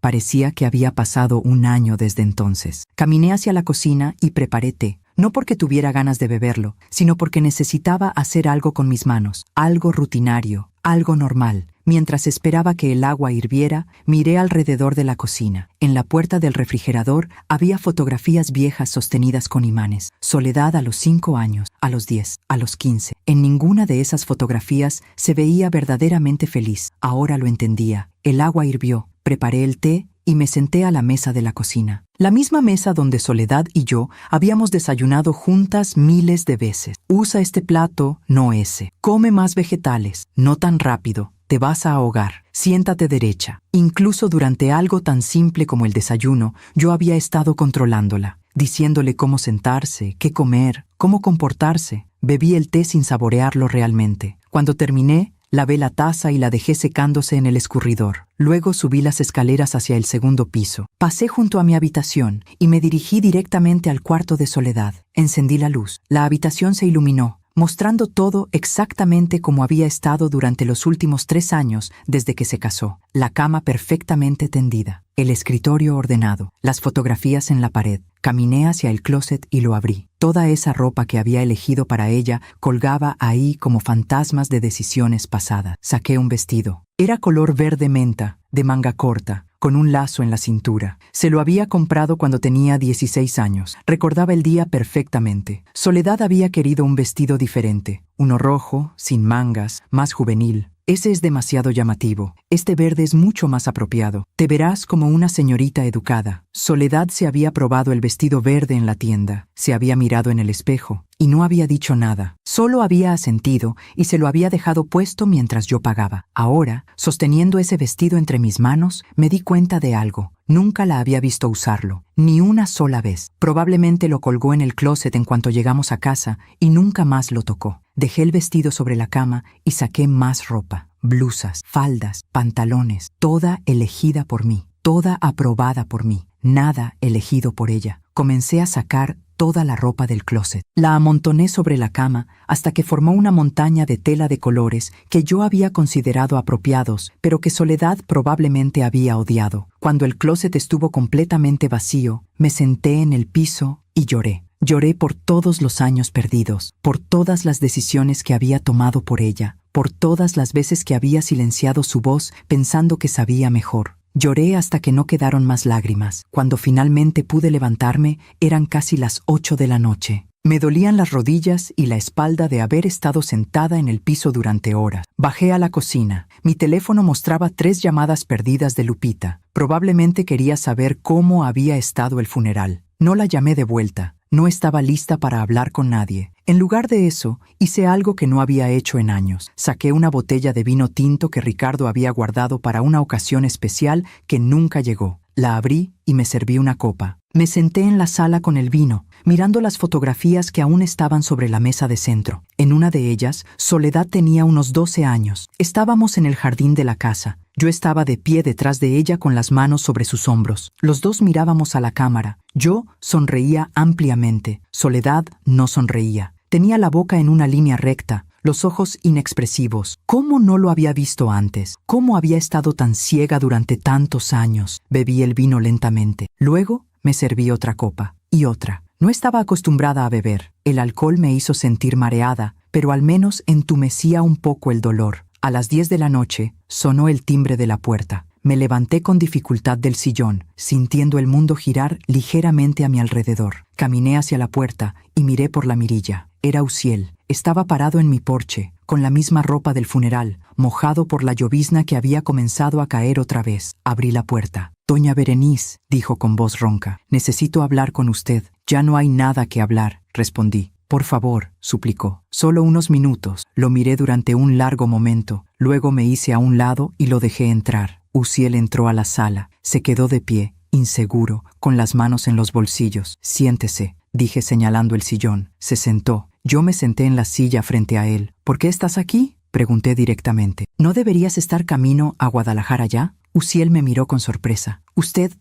Parecía que había pasado un año desde entonces. Caminé hacia la cocina y preparé té. No porque tuviera ganas de beberlo, sino porque necesitaba hacer algo con mis manos, algo rutinario, algo normal. Mientras esperaba que el agua hirviera, miré alrededor de la cocina. En la puerta del refrigerador había fotografías viejas sostenidas con imanes. Soledad a los 5 años, a los 10, a los 15. En ninguna de esas fotografías se veía verdaderamente feliz. Ahora lo entendía. El agua hirvió, preparé el té y me senté a la mesa de la cocina. La misma mesa donde Soledad y yo habíamos desayunado juntas miles de veces. Usa este plato, no ese. Come más vegetales, no tan rápido. Te vas a ahogar. Siéntate derecha. Incluso durante algo tan simple como el desayuno, yo había estado controlándola, diciéndole cómo sentarse, qué comer, cómo comportarse. Bebí el té sin saborearlo realmente. Cuando terminé, lavé la taza y la dejé secándose en el escurridor. Luego subí las escaleras hacia el segundo piso. Pasé junto a mi habitación y me dirigí directamente al cuarto de Soledad. Encendí la luz. La habitación se iluminó, mostrando todo exactamente como había estado durante los últimos 3 años desde que se casó. La cama perfectamente tendida, el escritorio ordenado, las fotografías en la pared. Caminé hacia el closet y lo abrí. Toda esa ropa que había elegido para ella colgaba ahí como fantasmas de decisiones pasadas. Saqué un vestido. Era color verde menta, de manga corta, con un lazo en la cintura. Se lo había comprado cuando tenía 16 años. Recordaba el día perfectamente. Soledad había querido un vestido diferente, uno rojo, sin mangas, más juvenil. Ese es demasiado llamativo. Este verde es mucho más apropiado. Te verás como una señorita educada. Soledad se había probado el vestido verde en la tienda. Se había mirado en el espejo y no había dicho nada. Solo había asentido y se lo había dejado puesto mientras yo pagaba. Ahora, sosteniendo ese vestido entre mis manos, me di cuenta de algo. Nunca la había visto usarlo, ni una sola vez. Probablemente lo colgó en el closet en cuanto llegamos a casa y nunca más lo tocó. Dejé el vestido sobre la cama y saqué más ropa, blusas, faldas, pantalones, toda elegida por mí, toda aprobada por mí, nada elegido por ella. Comencé a sacar toda la ropa del closet. La amontoné sobre la cama hasta que formó una montaña de tela de colores que yo había considerado apropiados, pero que Soledad probablemente había odiado. Cuando el closet estuvo completamente vacío, me senté en el piso y lloré. Lloré por todos los años perdidos, por todas las decisiones que había tomado por ella, por todas las veces que había silenciado su voz pensando que sabía mejor. Lloré hasta que no quedaron más lágrimas. Cuando finalmente pude levantarme, eran casi las 8 de la noche. Me dolían las rodillas y la espalda de haber estado sentada en el piso durante horas. Bajé a la cocina. Mi teléfono mostraba 3 llamadas perdidas de Lupita. Probablemente quería saber cómo había estado el funeral. No la llamé de vuelta. No estaba lista para hablar con nadie. En lugar de eso, hice algo que no había hecho en años. Saqué una botella de vino tinto que Ricardo había guardado para una ocasión especial que nunca llegó. La abrí y me serví una copa. Me senté en la sala con el vino, mirando las fotografías que aún estaban sobre la mesa de centro. En una de ellas, Soledad tenía unos 12 años. Estábamos en el jardín de la casa. Yo estaba de pie detrás de ella con las manos sobre sus hombros. Los dos mirábamos a la cámara. Yo sonreía ampliamente. Soledad no sonreía. Tenía la boca en una línea recta, los ojos inexpresivos. ¿Cómo no lo había visto antes? ¿Cómo había estado tan ciega durante tantos años? Bebí el vino lentamente. Luego me serví otra copa y otra. No estaba acostumbrada a beber. El alcohol me hizo sentir mareada, pero al menos entumecía un poco el dolor. A las 10 de la noche sonó el timbre de la puerta. Me levanté con dificultad del sillón, sintiendo el mundo girar ligeramente a mi alrededor. Caminé hacia la puerta y miré por la mirilla. Era Uziel. Estaba parado en mi porche, con la misma ropa del funeral, mojado por la llovizna que había comenzado a caer otra vez. Abrí la puerta. «Doña Berenice», dijo con voz ronca, «necesito hablar con usted». «Ya no hay nada que hablar», respondí. «Por favor», suplicó. «Solo unos minutos». Lo miré durante un largo momento. Luego me hice a un lado y lo dejé entrar. Uziel entró a la sala. Se quedó de pie, inseguro, con las manos en los bolsillos. «Siéntese», dije señalando el sillón. Se sentó. Yo me senté en la silla frente a él. «¿Por qué estás aquí?», pregunté directamente. «¿No deberías estar camino a Guadalajara ya?». Uziel me miró con sorpresa. «¿Usted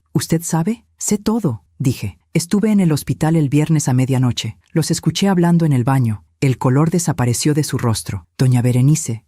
sabe?» «Sé todo», dije. «Estuve en el hospital el viernes a medianoche. Los escuché hablando en el baño». El color desapareció de su rostro. «Doña Berenice,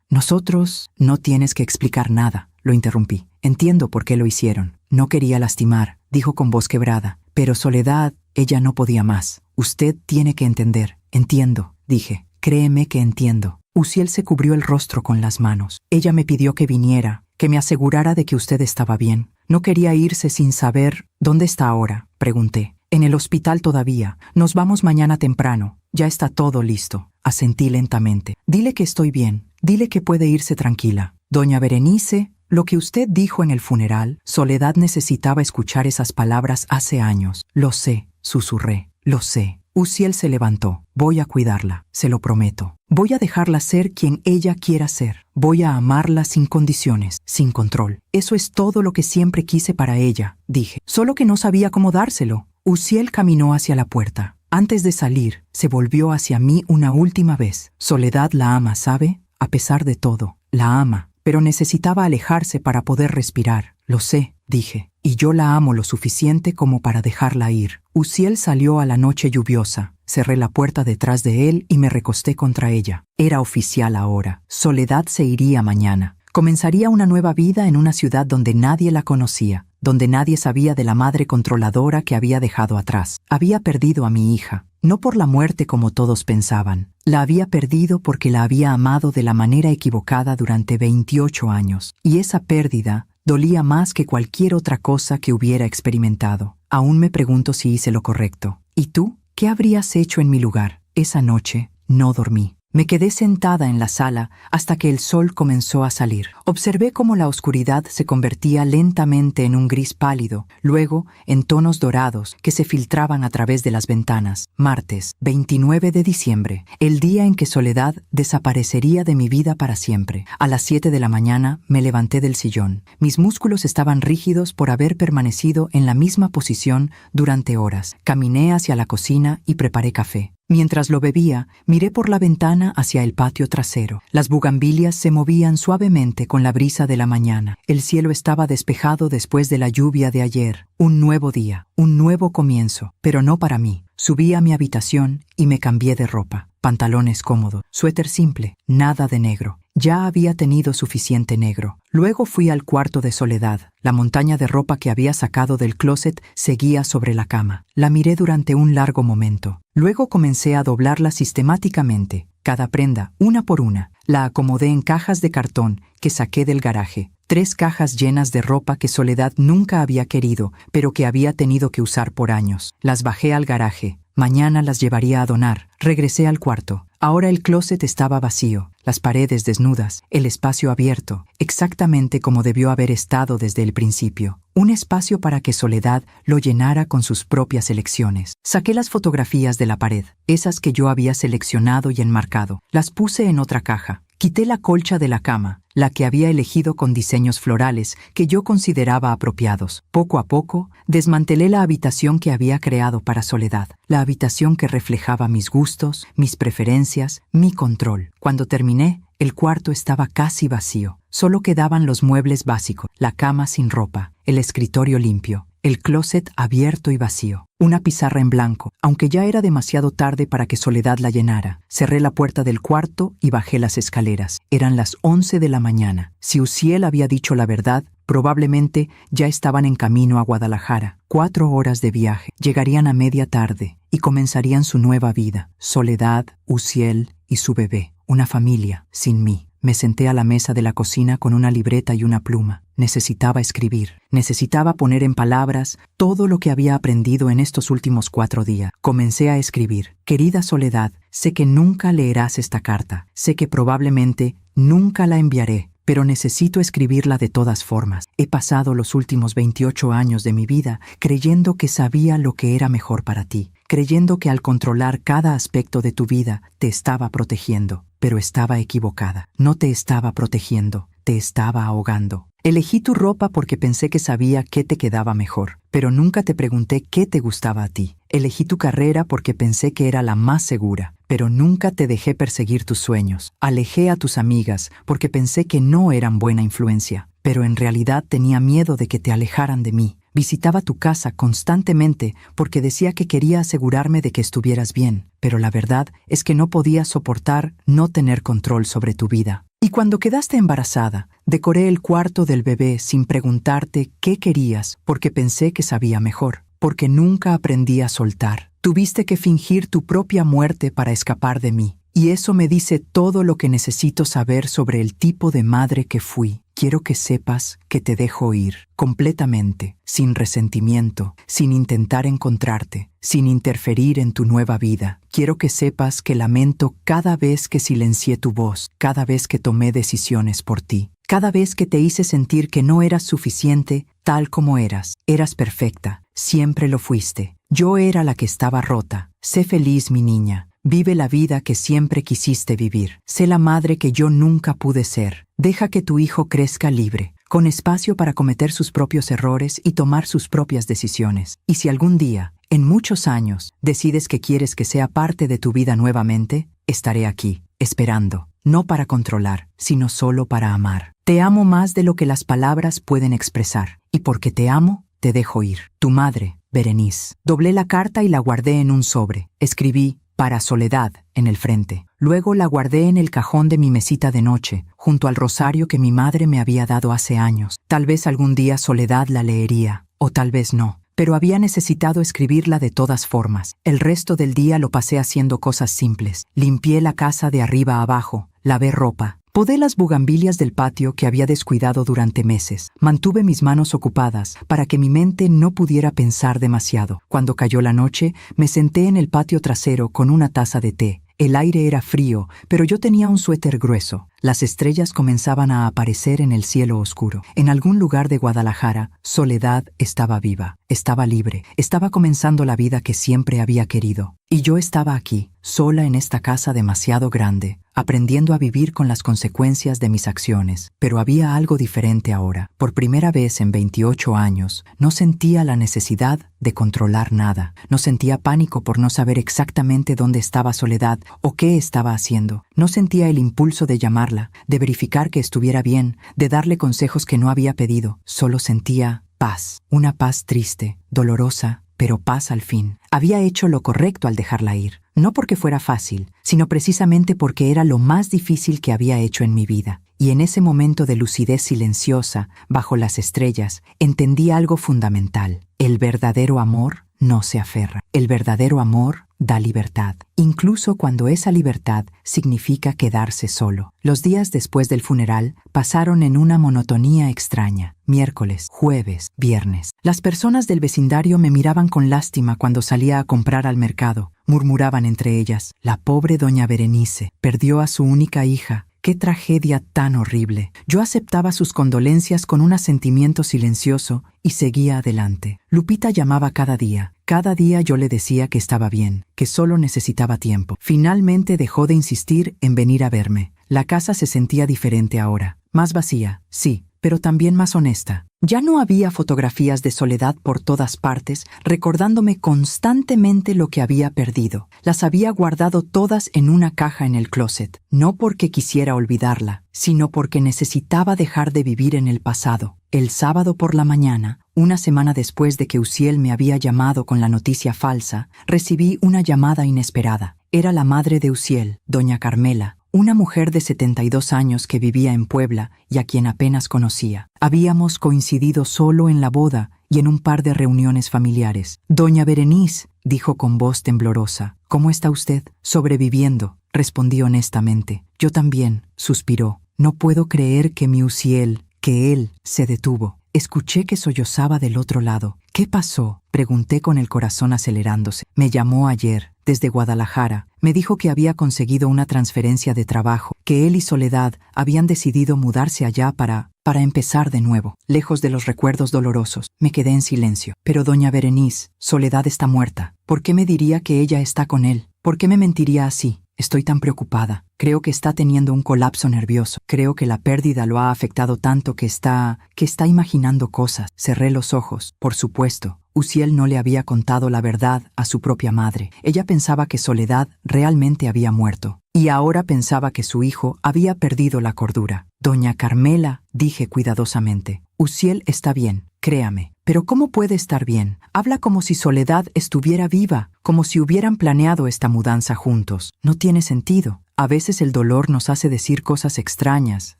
nosotros...» «No tienes que explicar nada», lo interrumpí. «Entiendo por qué lo hicieron. No quería lastimar», dijo con voz quebrada. «Pero Soledad, ella no podía más. Usted tiene que entender». «Entiendo», dije. «Créeme que entiendo». Uziel se cubrió el rostro con las manos. «Ella me pidió que viniera, que me asegurara de que usted estaba bien. No quería irse sin saber...» «¿Dónde está ahora?», pregunté. «En el hospital todavía. Nos vamos mañana temprano. Ya está todo listo». Asentí lentamente. «Dile que estoy bien. Dile que puede irse tranquila». «Doña Berenice, lo que usted dijo en el funeral, Soledad necesitaba escuchar esas palabras hace años». «Lo sé», susurré. «Lo sé». Uziel se levantó. «Voy a cuidarla, se lo prometo. Voy a dejarla ser quien ella quiera ser. Voy a amarla sin condiciones, sin control. Eso es todo lo que siempre quise para ella», dije. Solo que no sabía cómo dárselo. Uziel caminó hacia la puerta. Antes de salir, se volvió hacia mí una última vez. «Soledad la ama, ¿sabe? A pesar de todo, la ama. Pero necesitaba alejarse para poder respirar». «Lo sé», dije. «Y yo la amo lo suficiente como para dejarla ir». Uziel salió a la noche lluviosa. Cerré la puerta detrás de él y me recosté contra ella. Era oficial ahora. Soledad se iría mañana. Comenzaría una nueva vida en una ciudad donde nadie la conocía, donde nadie sabía de la madre controladora que había dejado atrás. Había perdido a mi hija, no por la muerte como todos pensaban. La había perdido porque la había amado de la manera equivocada durante 28 años. Y esa pérdida dolía más que cualquier otra cosa que hubiera experimentado. Aún me pregunto si hice lo correcto. ¿Y tú? ¿Qué habrías hecho en mi lugar? Esa noche no dormí. Me quedé sentada en la sala hasta que el sol comenzó a salir. Observé cómo la oscuridad se convertía lentamente en un gris pálido, luego en tonos dorados que se filtraban a través de las ventanas. Martes, 29 de diciembre, el día en que Soledad desaparecería de mi vida para siempre. A las 7 de la mañana me levanté del sillón. Mis músculos estaban rígidos por haber permanecido en la misma posición durante horas. Caminé hacia la cocina y preparé café. Mientras lo bebía, miré por la ventana hacia el patio trasero. Las bugambilias se movían suavemente con la brisa de la mañana. El cielo estaba despejado después de la lluvia de ayer. Un nuevo día, un nuevo comienzo, pero no para mí. Subí a mi habitación y me cambié de ropa. Pantalones cómodos, suéter simple, nada de negro. Ya había tenido suficiente negro. Luego fui al cuarto de Soledad. La montaña de ropa que había sacado del closet seguía sobre la cama. La miré durante un largo momento. Luego comencé a doblarla sistemáticamente, cada prenda, una por una. La acomodé en cajas de cartón que saqué del garaje. 3 cajas llenas de ropa que Soledad nunca había querido, pero que había tenido que usar por años. Las bajé al garaje. Mañana las llevaría a donar. Regresé al cuarto. Ahora el closet estaba vacío, las paredes desnudas, el espacio abierto, exactamente como debió haber estado desde el principio. Un espacio para que Soledad lo llenara con sus propias elecciones. Saqué las fotografías de la pared, esas que yo había seleccionado y enmarcado. Las puse en otra caja. Quité la colcha de la cama, la que había elegido con diseños florales que yo consideraba apropiados. Poco a poco, desmantelé la habitación que había creado para Soledad, la habitación que reflejaba mis gustos, mis preferencias, mi control. Cuando terminé, el cuarto estaba casi vacío. Solo quedaban los muebles básicos, la cama sin ropa, el escritorio limpio, el closet abierto y vacío, una pizarra en blanco. Aunque ya era demasiado tarde para que Soledad la llenara, cerré la puerta del cuarto y bajé las escaleras. Eran las 11 de la mañana. Si Uziel había dicho la verdad, probablemente ya estaban en camino a Guadalajara. 4 horas de viaje. Llegarían a media tarde y comenzarían su nueva vida. Soledad, Uziel y su bebé. Una familia sin mí. Me senté a la mesa de la cocina con una libreta y una pluma. Necesitaba escribir. Necesitaba poner en palabras todo lo que había aprendido en estos últimos 4 días. Comencé a escribir. Querida Soledad, sé que nunca leerás esta carta. Sé que probablemente nunca la enviaré, pero necesito escribirla de todas formas. He pasado los últimos 28 años de mi vida creyendo que sabía lo que era mejor para ti, creyendo que al controlar cada aspecto de tu vida te estaba protegiendo, pero estaba equivocada. No te estaba protegiendo, te estaba ahogando. Elegí tu ropa porque pensé que sabía qué te quedaba mejor, pero nunca te pregunté qué te gustaba a ti. Elegí tu carrera porque pensé que era la más segura, pero nunca te dejé perseguir tus sueños. Alejé a tus amigas porque pensé que no eran buena influencia, pero en realidad tenía miedo de que te alejaran de mí. Visitaba tu casa constantemente porque decía que quería asegurarme de que estuvieras bien, pero la verdad es que no podía soportar no tener control sobre tu vida. Y cuando quedaste embarazada, decoré el cuarto del bebé sin preguntarte qué querías porque pensé que sabía mejor, porque nunca aprendí a soltar. Tuviste que fingir tu propia muerte para escapar de mí, y eso me dice todo lo que necesito saber sobre el tipo de madre que fui. Quiero que sepas que te dejo ir, completamente, sin resentimiento, sin intentar encontrarte, sin interferir en tu nueva vida. Quiero que sepas que lamento cada vez que silencié tu voz, cada vez que tomé decisiones por ti, cada vez que te hice sentir que no eras suficiente tal como eras. Eras perfecta, siempre lo fuiste. Yo era la que estaba rota. Sé feliz, mi niña. Vive la vida que siempre quisiste vivir. Sé la madre que yo nunca pude ser. Deja que tu hijo crezca libre, con espacio para cometer sus propios errores y tomar sus propias decisiones. Y si algún día, en muchos años, decides que quieres que sea parte de tu vida nuevamente, estaré aquí, esperando, no para controlar, sino solo para amar. Te amo más de lo que las palabras pueden expresar, y porque te amo, te dejo ir. Tu madre, Berenice. Doblé la carta y la guardé en un sobre. Escribí para Soledad en el frente. Luego la guardé en el cajón de mi mesita de noche, junto al rosario que mi madre me había dado hace años. Tal vez algún día Soledad la leería, o tal vez no, pero había necesitado escribirla de todas formas. El resto del día lo pasé haciendo cosas simples. Limpié la casa de arriba a abajo, lavé ropa, podé las bugambilias del patio que había descuidado durante meses. Mantuve mis manos ocupadas para que mi mente no pudiera pensar demasiado. Cuando cayó la noche, me senté en el patio trasero con una taza de té. El aire era frío, pero yo tenía un suéter grueso. Las estrellas comenzaban a aparecer en el cielo oscuro. En algún lugar de Guadalajara, Soledad estaba viva, estaba libre, estaba comenzando la vida que siempre había querido. Y yo estaba aquí, sola en esta casa demasiado grande, aprendiendo a vivir con las consecuencias de mis acciones. Pero había algo diferente ahora. Por primera vez en 28 años, no sentía la necesidad de controlar nada. No sentía pánico por no saber exactamente dónde estaba Soledad o qué estaba haciendo. No sentía el impulso de llamarla, de verificar que estuviera bien, de darle consejos que no había pedido. Solo sentía paz. Una paz triste, dolorosa, pero paz al fin. Había hecho lo correcto al dejarla ir. No porque fuera fácil, sino precisamente porque era lo más difícil que había hecho en mi vida. Y en ese momento de lucidez silenciosa, bajo las estrellas, entendí algo fundamental. El verdadero amor no se aferra. El verdadero amor da libertad, incluso cuando esa libertad significa quedarse solo. Los días después del funeral pasaron en una monotonía extraña. Miércoles, jueves, viernes. Las personas del vecindario me miraban con lástima cuando salía a comprar al mercado. Murmuraban entre ellas: la pobre doña Berenice perdió a su única hija. ¡Qué tragedia tan horrible! Yo aceptaba sus condolencias con un asentimiento silencioso y seguía adelante. Lupita llamaba cada día. Cada día yo le decía que estaba bien, que solo necesitaba tiempo. Finalmente dejó de insistir en venir a verme. La casa se sentía diferente ahora, Más vacía, sí, pero también más honesta. Ya no había fotografías de Soledad por todas partes, recordándome constantemente lo que había perdido. Las había guardado todas en una caja en el closet, no porque quisiera olvidarla, sino porque necesitaba dejar de vivir en el pasado. El sábado por la mañana, una semana después de que Uziel me había llamado con la noticia falsa, recibí una llamada inesperada. Era la madre de Uziel, doña Carmela, una mujer de 72 años que vivía en Puebla y a quien apenas conocía. Habíamos coincidido solo en la boda y en un par de reuniones familiares. «Doña Berenice», dijo con voz temblorosa, «¿cómo está usted?» «Sobreviviendo», respondí honestamente. «Yo también», suspiró. «No puedo creer que mi Uziel, que él se detuvo». Escuché que sollozaba del otro lado. «¿Qué pasó?», pregunté con el corazón acelerándose. «Me llamó ayer, desde Guadalajara. Me dijo que había conseguido una transferencia de trabajo, que él y Soledad habían decidido mudarse allá para empezar de nuevo, lejos de los recuerdos dolorosos». Me quedé en silencio. «Pero doña Berenice, Soledad está muerta. ¿Por qué me diría que ella está con él? ¿Por qué me mentiría así? Estoy tan preocupada. Creo que está teniendo un colapso nervioso. Creo que la pérdida lo ha afectado tanto que está imaginando cosas». Cerré los ojos. Por supuesto, Uziel no le había contado la verdad a su propia madre. Ella pensaba que Soledad realmente había muerto. Y ahora pensaba que su hijo había perdido la cordura. «Doña Carmela», dije cuidadosamente, «Uziel está bien, créame. Pero ¿cómo puede estar bien? Habla como si Soledad estuviera viva, como si hubieran planeado esta mudanza juntos. No tiene sentido. A veces el dolor nos hace decir cosas extrañas»,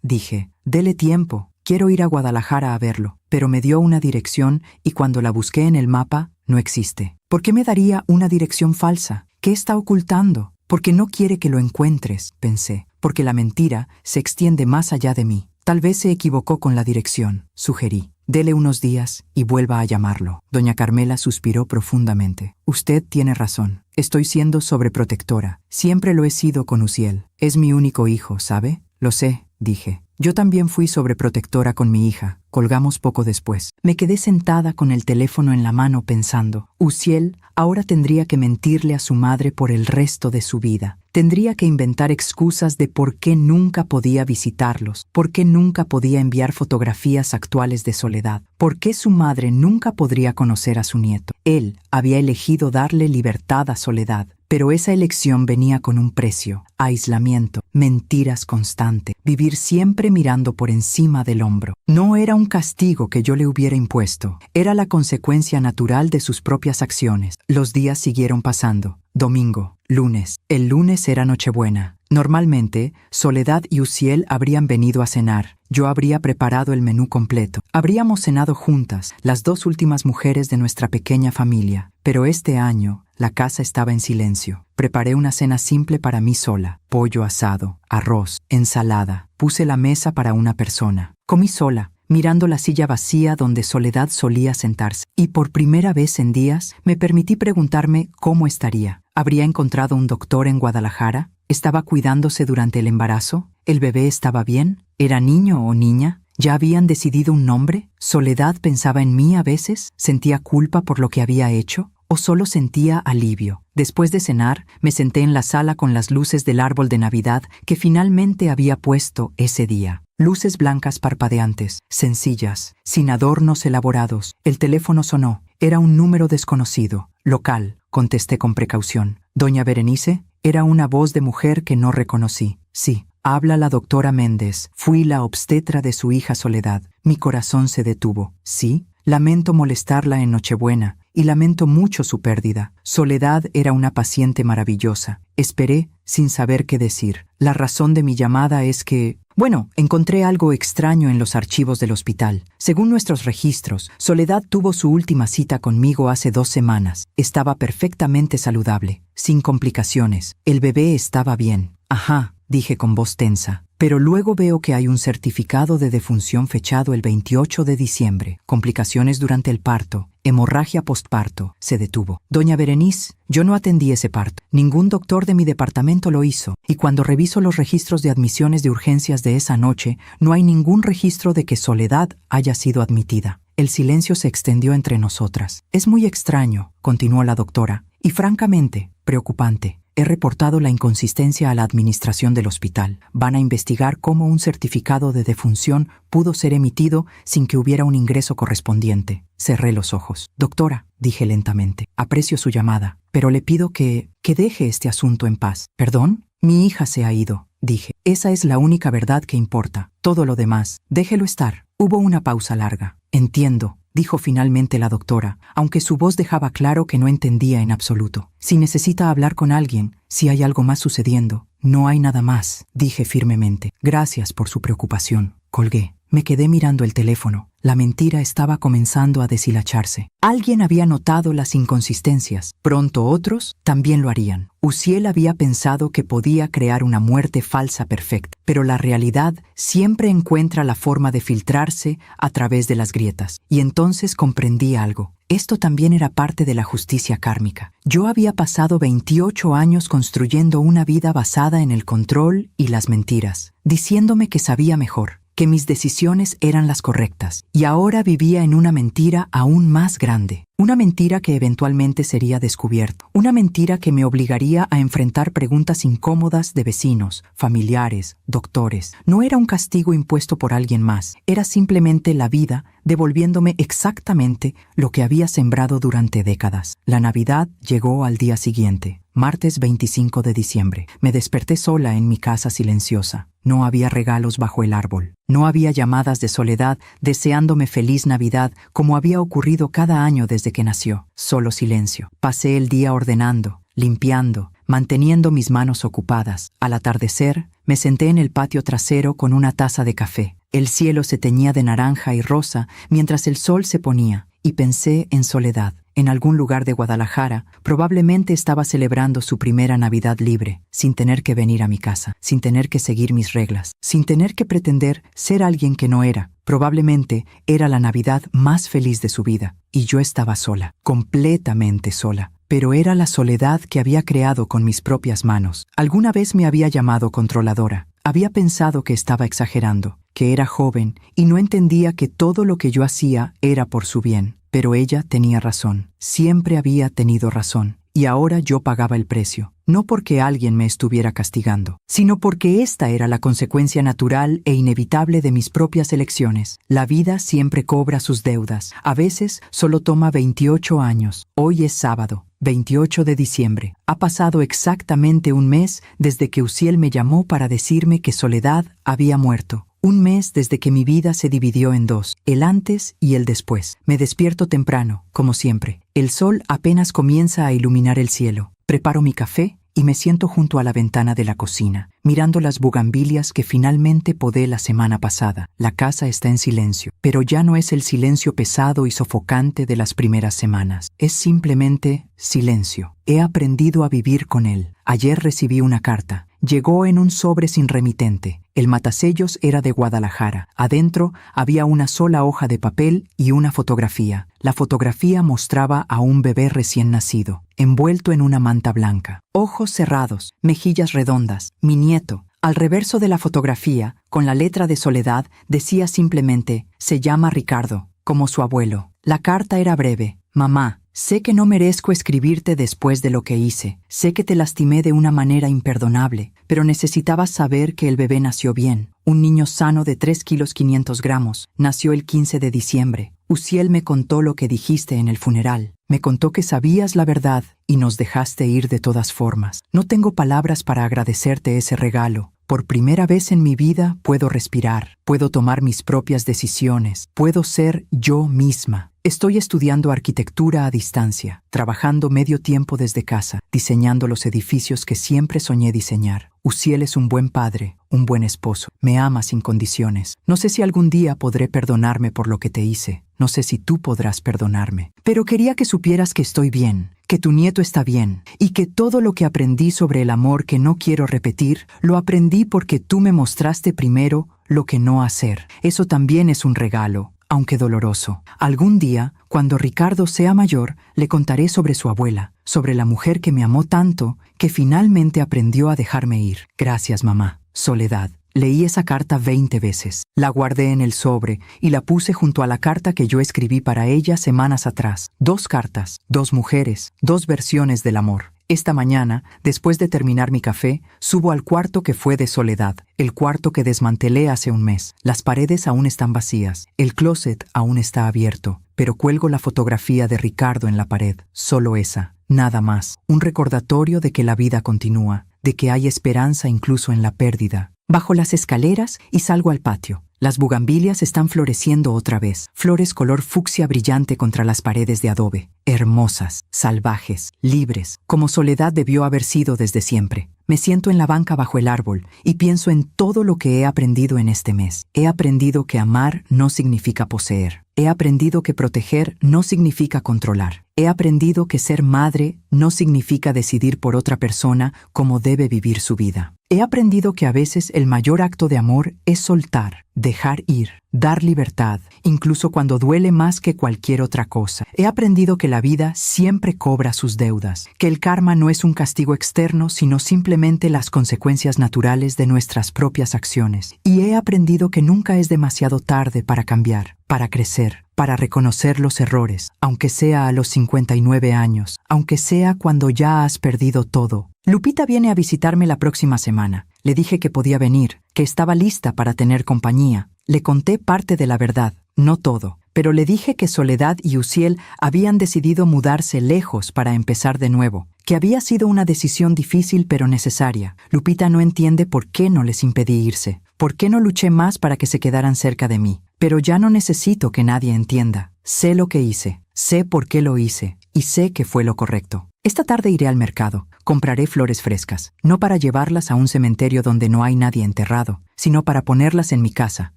dije. «Dele tiempo. Quiero ir a Guadalajara a verlo». Pero me dio una dirección y cuando la busqué en el mapa, no existe. ¿Por qué me daría una dirección falsa? ¿Qué está ocultando? «Porque no quiere que lo encuentres», pensé. «Porque la mentira se extiende más allá de mí». «Tal vez se equivocó con la dirección», sugerí. «Dele unos días y vuelva a llamarlo». Doña Carmela suspiró profundamente. «Usted tiene razón. Estoy siendo sobreprotectora. Siempre lo he sido con Uziel. Es mi único hijo, ¿sabe?» «Lo sé», dije. «Yo también fui sobreprotectora con mi hija». Colgamos poco después. Me quedé sentada con el teléfono en la mano pensando. Uziel ahora tendría que mentirle a su madre por el resto de su vida. Tendría que inventar excusas de por qué nunca podía visitarlos, por qué nunca podía enviar fotografías actuales de Soledad, por qué su madre nunca podría conocer a su nieto. Él había elegido darle libertad a Soledad, pero esa elección venía con un precio: aislamiento, mentiras constante, vivir siempre mirando por encima del hombro. No era un castigo que yo le hubiera impuesto, era la consecuencia natural de sus propias acciones. Los días siguieron pasando. Domingo, lunes. El lunes era Nochebuena. Normalmente, Soledad y Uziel habrían venido a cenar. Yo habría preparado el menú completo. Habríamos cenado juntas, las dos últimas mujeres de nuestra pequeña familia. Pero este año, la casa estaba en silencio. Preparé una cena simple para mí sola. Pollo asado, arroz, ensalada. Puse la mesa para una persona. Comí sola, mirando la silla vacía donde Soledad solía sentarse. Y por primera vez en días, me permití preguntarme cómo estaría. ¿Habría encontrado un doctor en Guadalajara? ¿Estaba cuidándose durante el embarazo? ¿El bebé estaba bien? ¿Era niño o niña? ¿Ya habían decidido un nombre? ¿Soledad pensaba en mí a veces? ¿Sentía culpa por lo que había hecho? ¿O solo sentía alivio? Después de cenar, me senté en la sala con las luces del árbol de Navidad que finalmente había puesto ese día. Luces blancas parpadeantes, sencillas, sin adornos elaborados. El teléfono sonó. Era un número desconocido. «Local», contesté con precaución. «Doña Berenice». Era una voz de mujer que no reconocí. «Sí, habla la doctora Méndez. Fui la obstetra de su hija Soledad». Mi corazón se detuvo. «¿Sí? Lamento molestarla en Nochebuena y lamento mucho su pérdida. Soledad era una paciente maravillosa». Esperé sin saber qué decir. La razón de mi llamada es que... Bueno, encontré algo extraño en los archivos del hospital. Según nuestros registros, Soledad tuvo su última cita conmigo hace 2 semanas. Estaba perfectamente saludable, sin complicaciones. El bebé estaba bien. «Ajá», dije con voz tensa. Pero luego veo que hay un certificado de defunción fechado el 28 de diciembre. Complicaciones durante el parto. Hemorragia postparto. Se detuvo. «Doña Berenice, yo no atendí ese parto. Ningún doctor de mi departamento lo hizo. Y cuando reviso los registros de admisiones de urgencias de esa noche, no hay ningún registro de que Soledad haya sido admitida». El silencio se extendió entre nosotras. «Es muy extraño», continuó la doctora, «y francamente, preocupante. He reportado la inconsistencia a la administración del hospital. Van a investigar cómo un certificado de defunción pudo ser emitido sin que hubiera un ingreso correspondiente. Cerré los ojos. Doctora, dije lentamente, aprecio su llamada, pero le pido que deje este asunto en paz. ¿Perdón? Mi hija se ha ido, dije. Esa es la única verdad que importa. Todo lo demás, déjelo estar. Hubo una pausa larga. Entiendo, dijo finalmente la doctora, aunque su voz dejaba claro que no entendía en absoluto. Si necesita hablar con alguien, si hay algo más sucediendo, no hay nada más, dije firmemente. Gracias por su preocupación. Colgué. Me quedé mirando el teléfono. La mentira estaba comenzando a deshilacharse. Alguien había notado las inconsistencias. Pronto otros también lo harían. Uziel había pensado que podía crear una muerte falsa perfecta, pero la realidad siempre encuentra la forma de filtrarse a través de las grietas. Y entonces comprendí algo. Esto también era parte de la justicia kármica. Yo había pasado 28 años construyendo una vida basada en el control y las mentiras, diciéndome que sabía mejor, que mis decisiones eran las correctas, y ahora vivía en una mentira aún más grande. Una mentira que eventualmente sería descubierta. Una mentira que me obligaría a enfrentar preguntas incómodas de vecinos, familiares, doctores. No era un castigo impuesto por alguien más. Era simplemente la vida devolviéndome exactamente lo que había sembrado durante décadas. La Navidad llegó al día siguiente, martes 25 de diciembre. Me desperté sola en mi casa silenciosa. No había regalos bajo el árbol. No había llamadas de soledad deseándome feliz Navidad como había ocurrido cada año desde que nació. Solo silencio. Pasé el día ordenando, limpiando, manteniendo mis manos ocupadas. Al atardecer, me senté en el patio trasero con una taza de café. El cielo se teñía de naranja y rosa mientras el sol se ponía, y pensé en Soledad. En algún lugar de Guadalajara, probablemente estaba celebrando su primera Navidad libre, sin tener que venir a mi casa, sin tener que seguir mis reglas, sin tener que pretender ser alguien que no era. Probablemente era la Navidad más feliz de su vida, y yo estaba sola, completamente sola. Pero era la soledad que había creado con mis propias manos. Alguna vez me había llamado controladora. Había pensado que estaba exagerando, que era joven y no entendía que todo lo que yo hacía era por su bien. Pero ella tenía razón, siempre había tenido razón, y ahora yo pagaba el precio, no porque alguien me estuviera castigando, sino porque esta era la consecuencia natural e inevitable de mis propias elecciones. La vida siempre cobra sus deudas, a veces solo toma 28 años. Hoy es sábado, 28 de diciembre. Ha pasado exactamente un mes desde que Uziel me llamó para decirme que Soledad había muerto. Un mes desde que mi vida se dividió en dos, el antes y el después. Me despierto temprano, como siempre. El sol apenas comienza a iluminar el cielo. Preparo mi café y me siento junto a la ventana de la cocina, mirando las bugambilias que finalmente podé la semana pasada. La casa está en silencio, pero ya no es el silencio pesado y sofocante de las primeras semanas. Es simplemente silencio. He aprendido a vivir con él. Ayer recibí una carta. Llegó en un sobre sin remitente. El matasellos era de Guadalajara. Adentro había una sola hoja de papel y una fotografía. La fotografía mostraba a un bebé recién nacido, envuelto en una manta blanca. Ojos cerrados, mejillas redondas. Mi nieto. Al reverso de la fotografía, con la letra de Soledad, decía simplemente, se llama Ricardo, como su abuelo. La carta era breve. Mamá, sé que no merezco escribirte después de lo que hice. Sé que te lastimé de una manera imperdonable, pero necesitabas saber que el bebé nació bien. Un niño sano de 3 kilos 500 gramos. Nació el 15 de diciembre. Uziel me contó lo que dijiste en el funeral. Me contó que sabías la verdad y nos dejaste ir de todas formas. No tengo palabras para agradecerte ese regalo. Por primera vez en mi vida puedo respirar, puedo tomar mis propias decisiones, puedo ser yo misma. Estoy estudiando arquitectura a distancia, trabajando medio tiempo desde casa, diseñando los edificios que siempre soñé diseñar. Uziel es un buen padre, un buen esposo. Me ama sin condiciones. No sé si algún día podré perdonarme por lo que te hice. No sé si tú podrás perdonarme. Pero quería que supieras que estoy bien, que tu nieto está bien, y que todo lo que aprendí sobre el amor que no quiero repetir, lo aprendí porque tú me mostraste primero lo que no hacer. Eso también es un regalo, aunque doloroso. Algún día, cuando Ricardo sea mayor, le contaré sobre su abuela, sobre la mujer que me amó tanto, que finalmente aprendió a dejarme ir. Gracias, mamá. Soledad. Leí esa carta 20 veces. La guardé en el sobre y la puse junto a la carta que yo escribí para ella semanas atrás. 2 cartas, 2 mujeres, 2 versiones del amor. Esta mañana, después de terminar mi café, subo al cuarto que fue de Soledad, el cuarto que desmantelé hace un mes. Las paredes aún están vacías, el closet aún está abierto, pero cuelgo la fotografía de Ricardo en la pared, solo esa, nada más. Un recordatorio de que la vida continúa, de que hay esperanza incluso en la pérdida. Bajo las escaleras y salgo al patio. Las bugambilias están floreciendo otra vez, flores color fucsia brillante contra las paredes de adobe, hermosas, salvajes, libres, como Soledad debió haber sido desde siempre. Me siento en la banca bajo el árbol y pienso en todo lo que he aprendido en este mes. He aprendido que amar no significa poseer. He aprendido que proteger no significa controlar. He aprendido que ser madre no significa decidir por otra persona cómo debe vivir su vida. He aprendido que a veces el mayor acto de amor es soltar, dejar ir, dar libertad, incluso cuando duele más que cualquier otra cosa. He aprendido que la vida siempre cobra sus deudas, que el karma no es un castigo externo, sino simplemente las consecuencias naturales de nuestras propias acciones. Y he aprendido que nunca es demasiado tarde para cambiar, para crecer, para reconocer los errores, aunque sea a los 59 años, aunque sea cuando ya has perdido todo. Lupita viene a visitarme la próxima semana. Le dije que podía venir, que estaba lista para tener compañía. Le conté parte de la verdad, no todo, pero le dije que Soledad y Uziel habían decidido mudarse lejos para empezar de nuevo, que había sido una decisión difícil pero necesaria. Lupita no entiende por qué no les impedí irse, por qué no luché más para que se quedaran cerca de mí. Pero ya no necesito que nadie entienda. Sé lo que hice, sé por qué lo hice y sé que fue lo correcto. Esta tarde iré al mercado, compraré flores frescas, no para llevarlas a un cementerio donde no hay nadie enterrado, sino para ponerlas en mi casa,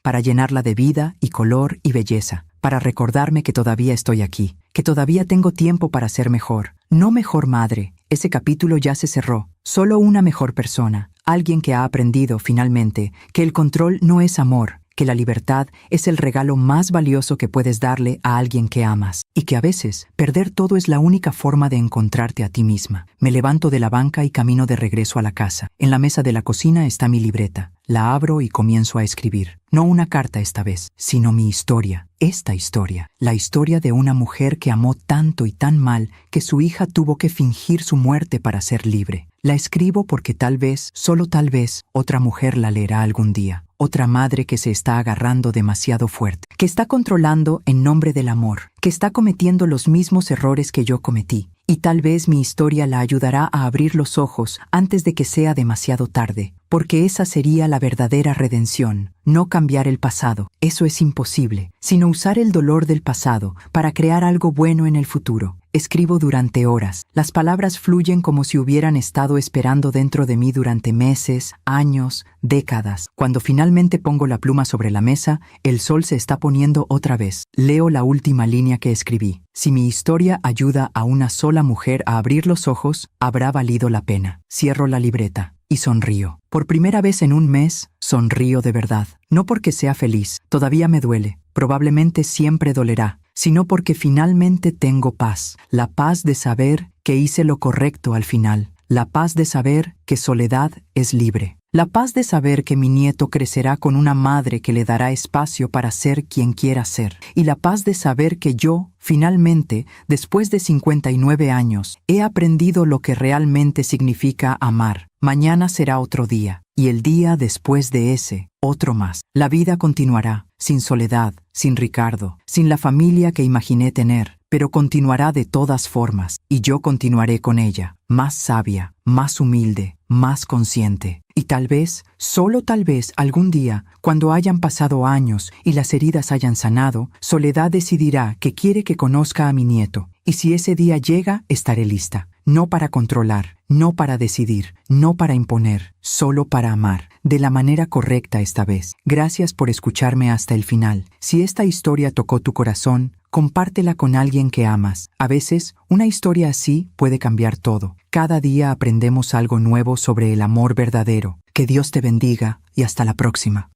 para llenarla de vida y color y belleza, para recordarme que todavía estoy aquí, que todavía tengo tiempo para ser mejor. No mejor madre, ese capítulo ya se cerró, solo una mejor persona, alguien que ha aprendido finalmente que el control no es amor, que la libertad es el regalo más valioso que puedes darle a alguien que amas, y que a veces perder todo es la única forma de encontrarte a ti misma. Me levanto de la banca y camino de regreso a la casa. En la mesa de la cocina está mi libreta. La abro y comienzo a escribir. No una carta esta vez, sino mi historia. Esta historia. La historia de una mujer que amó tanto y tan mal que su hija tuvo que fingir su muerte para ser libre. La escribo porque tal vez, solo tal vez, otra mujer la leerá algún día. Otra madre que se está agarrando demasiado fuerte, que está controlando en nombre del amor, que está cometiendo los mismos errores que yo cometí. Y tal vez mi historia la ayudará a abrir los ojos antes de que sea demasiado tarde, porque esa sería la verdadera redención, no cambiar el pasado. Eso es imposible, sino usar el dolor del pasado para crear algo bueno en el futuro. Escribo durante horas. Las palabras fluyen como si hubieran estado esperando dentro de mí durante meses, años, décadas. Cuando finalmente pongo la pluma sobre la mesa, el sol se está poniendo otra vez. Leo la última línea que escribí. Si mi historia ayuda a una sola mujer a abrir los ojos, habrá valido la pena. Cierro la libreta y sonrío. Por primera vez en un mes, sonrío de verdad. No porque sea feliz, todavía me duele. Probablemente siempre dolerá, sino porque finalmente tengo paz. La paz de saber que hice lo correcto al final. La paz de saber que Soledad es libre. La paz de saber que mi nieto crecerá con una madre que le dará espacio para ser quien quiera ser. Y la paz de saber que yo, finalmente, después de 59 años, he aprendido lo que realmente significa amar. Mañana será otro día, y el día después de ese, otro más. La vida continuará, sin Soledad, sin Ricardo, sin la familia que imaginé tener, pero continuará de todas formas, y yo continuaré con ella, más sabia, más humilde, más consciente. Y tal vez, solo tal vez, algún día, cuando hayan pasado años y las heridas hayan sanado, Soledad decidirá que quiere que conozca a mi nieto. Y si ese día llega, estaré lista. No para controlar, no para decidir, no para imponer, solo para amar, de la manera correcta esta vez. Gracias por escucharme hasta el final. Si esta historia tocó tu corazón, compártela con alguien que amas. A veces, una historia así puede cambiar todo. Cada día aprendemos algo nuevo sobre el amor verdadero. Que Dios te bendiga y hasta la próxima.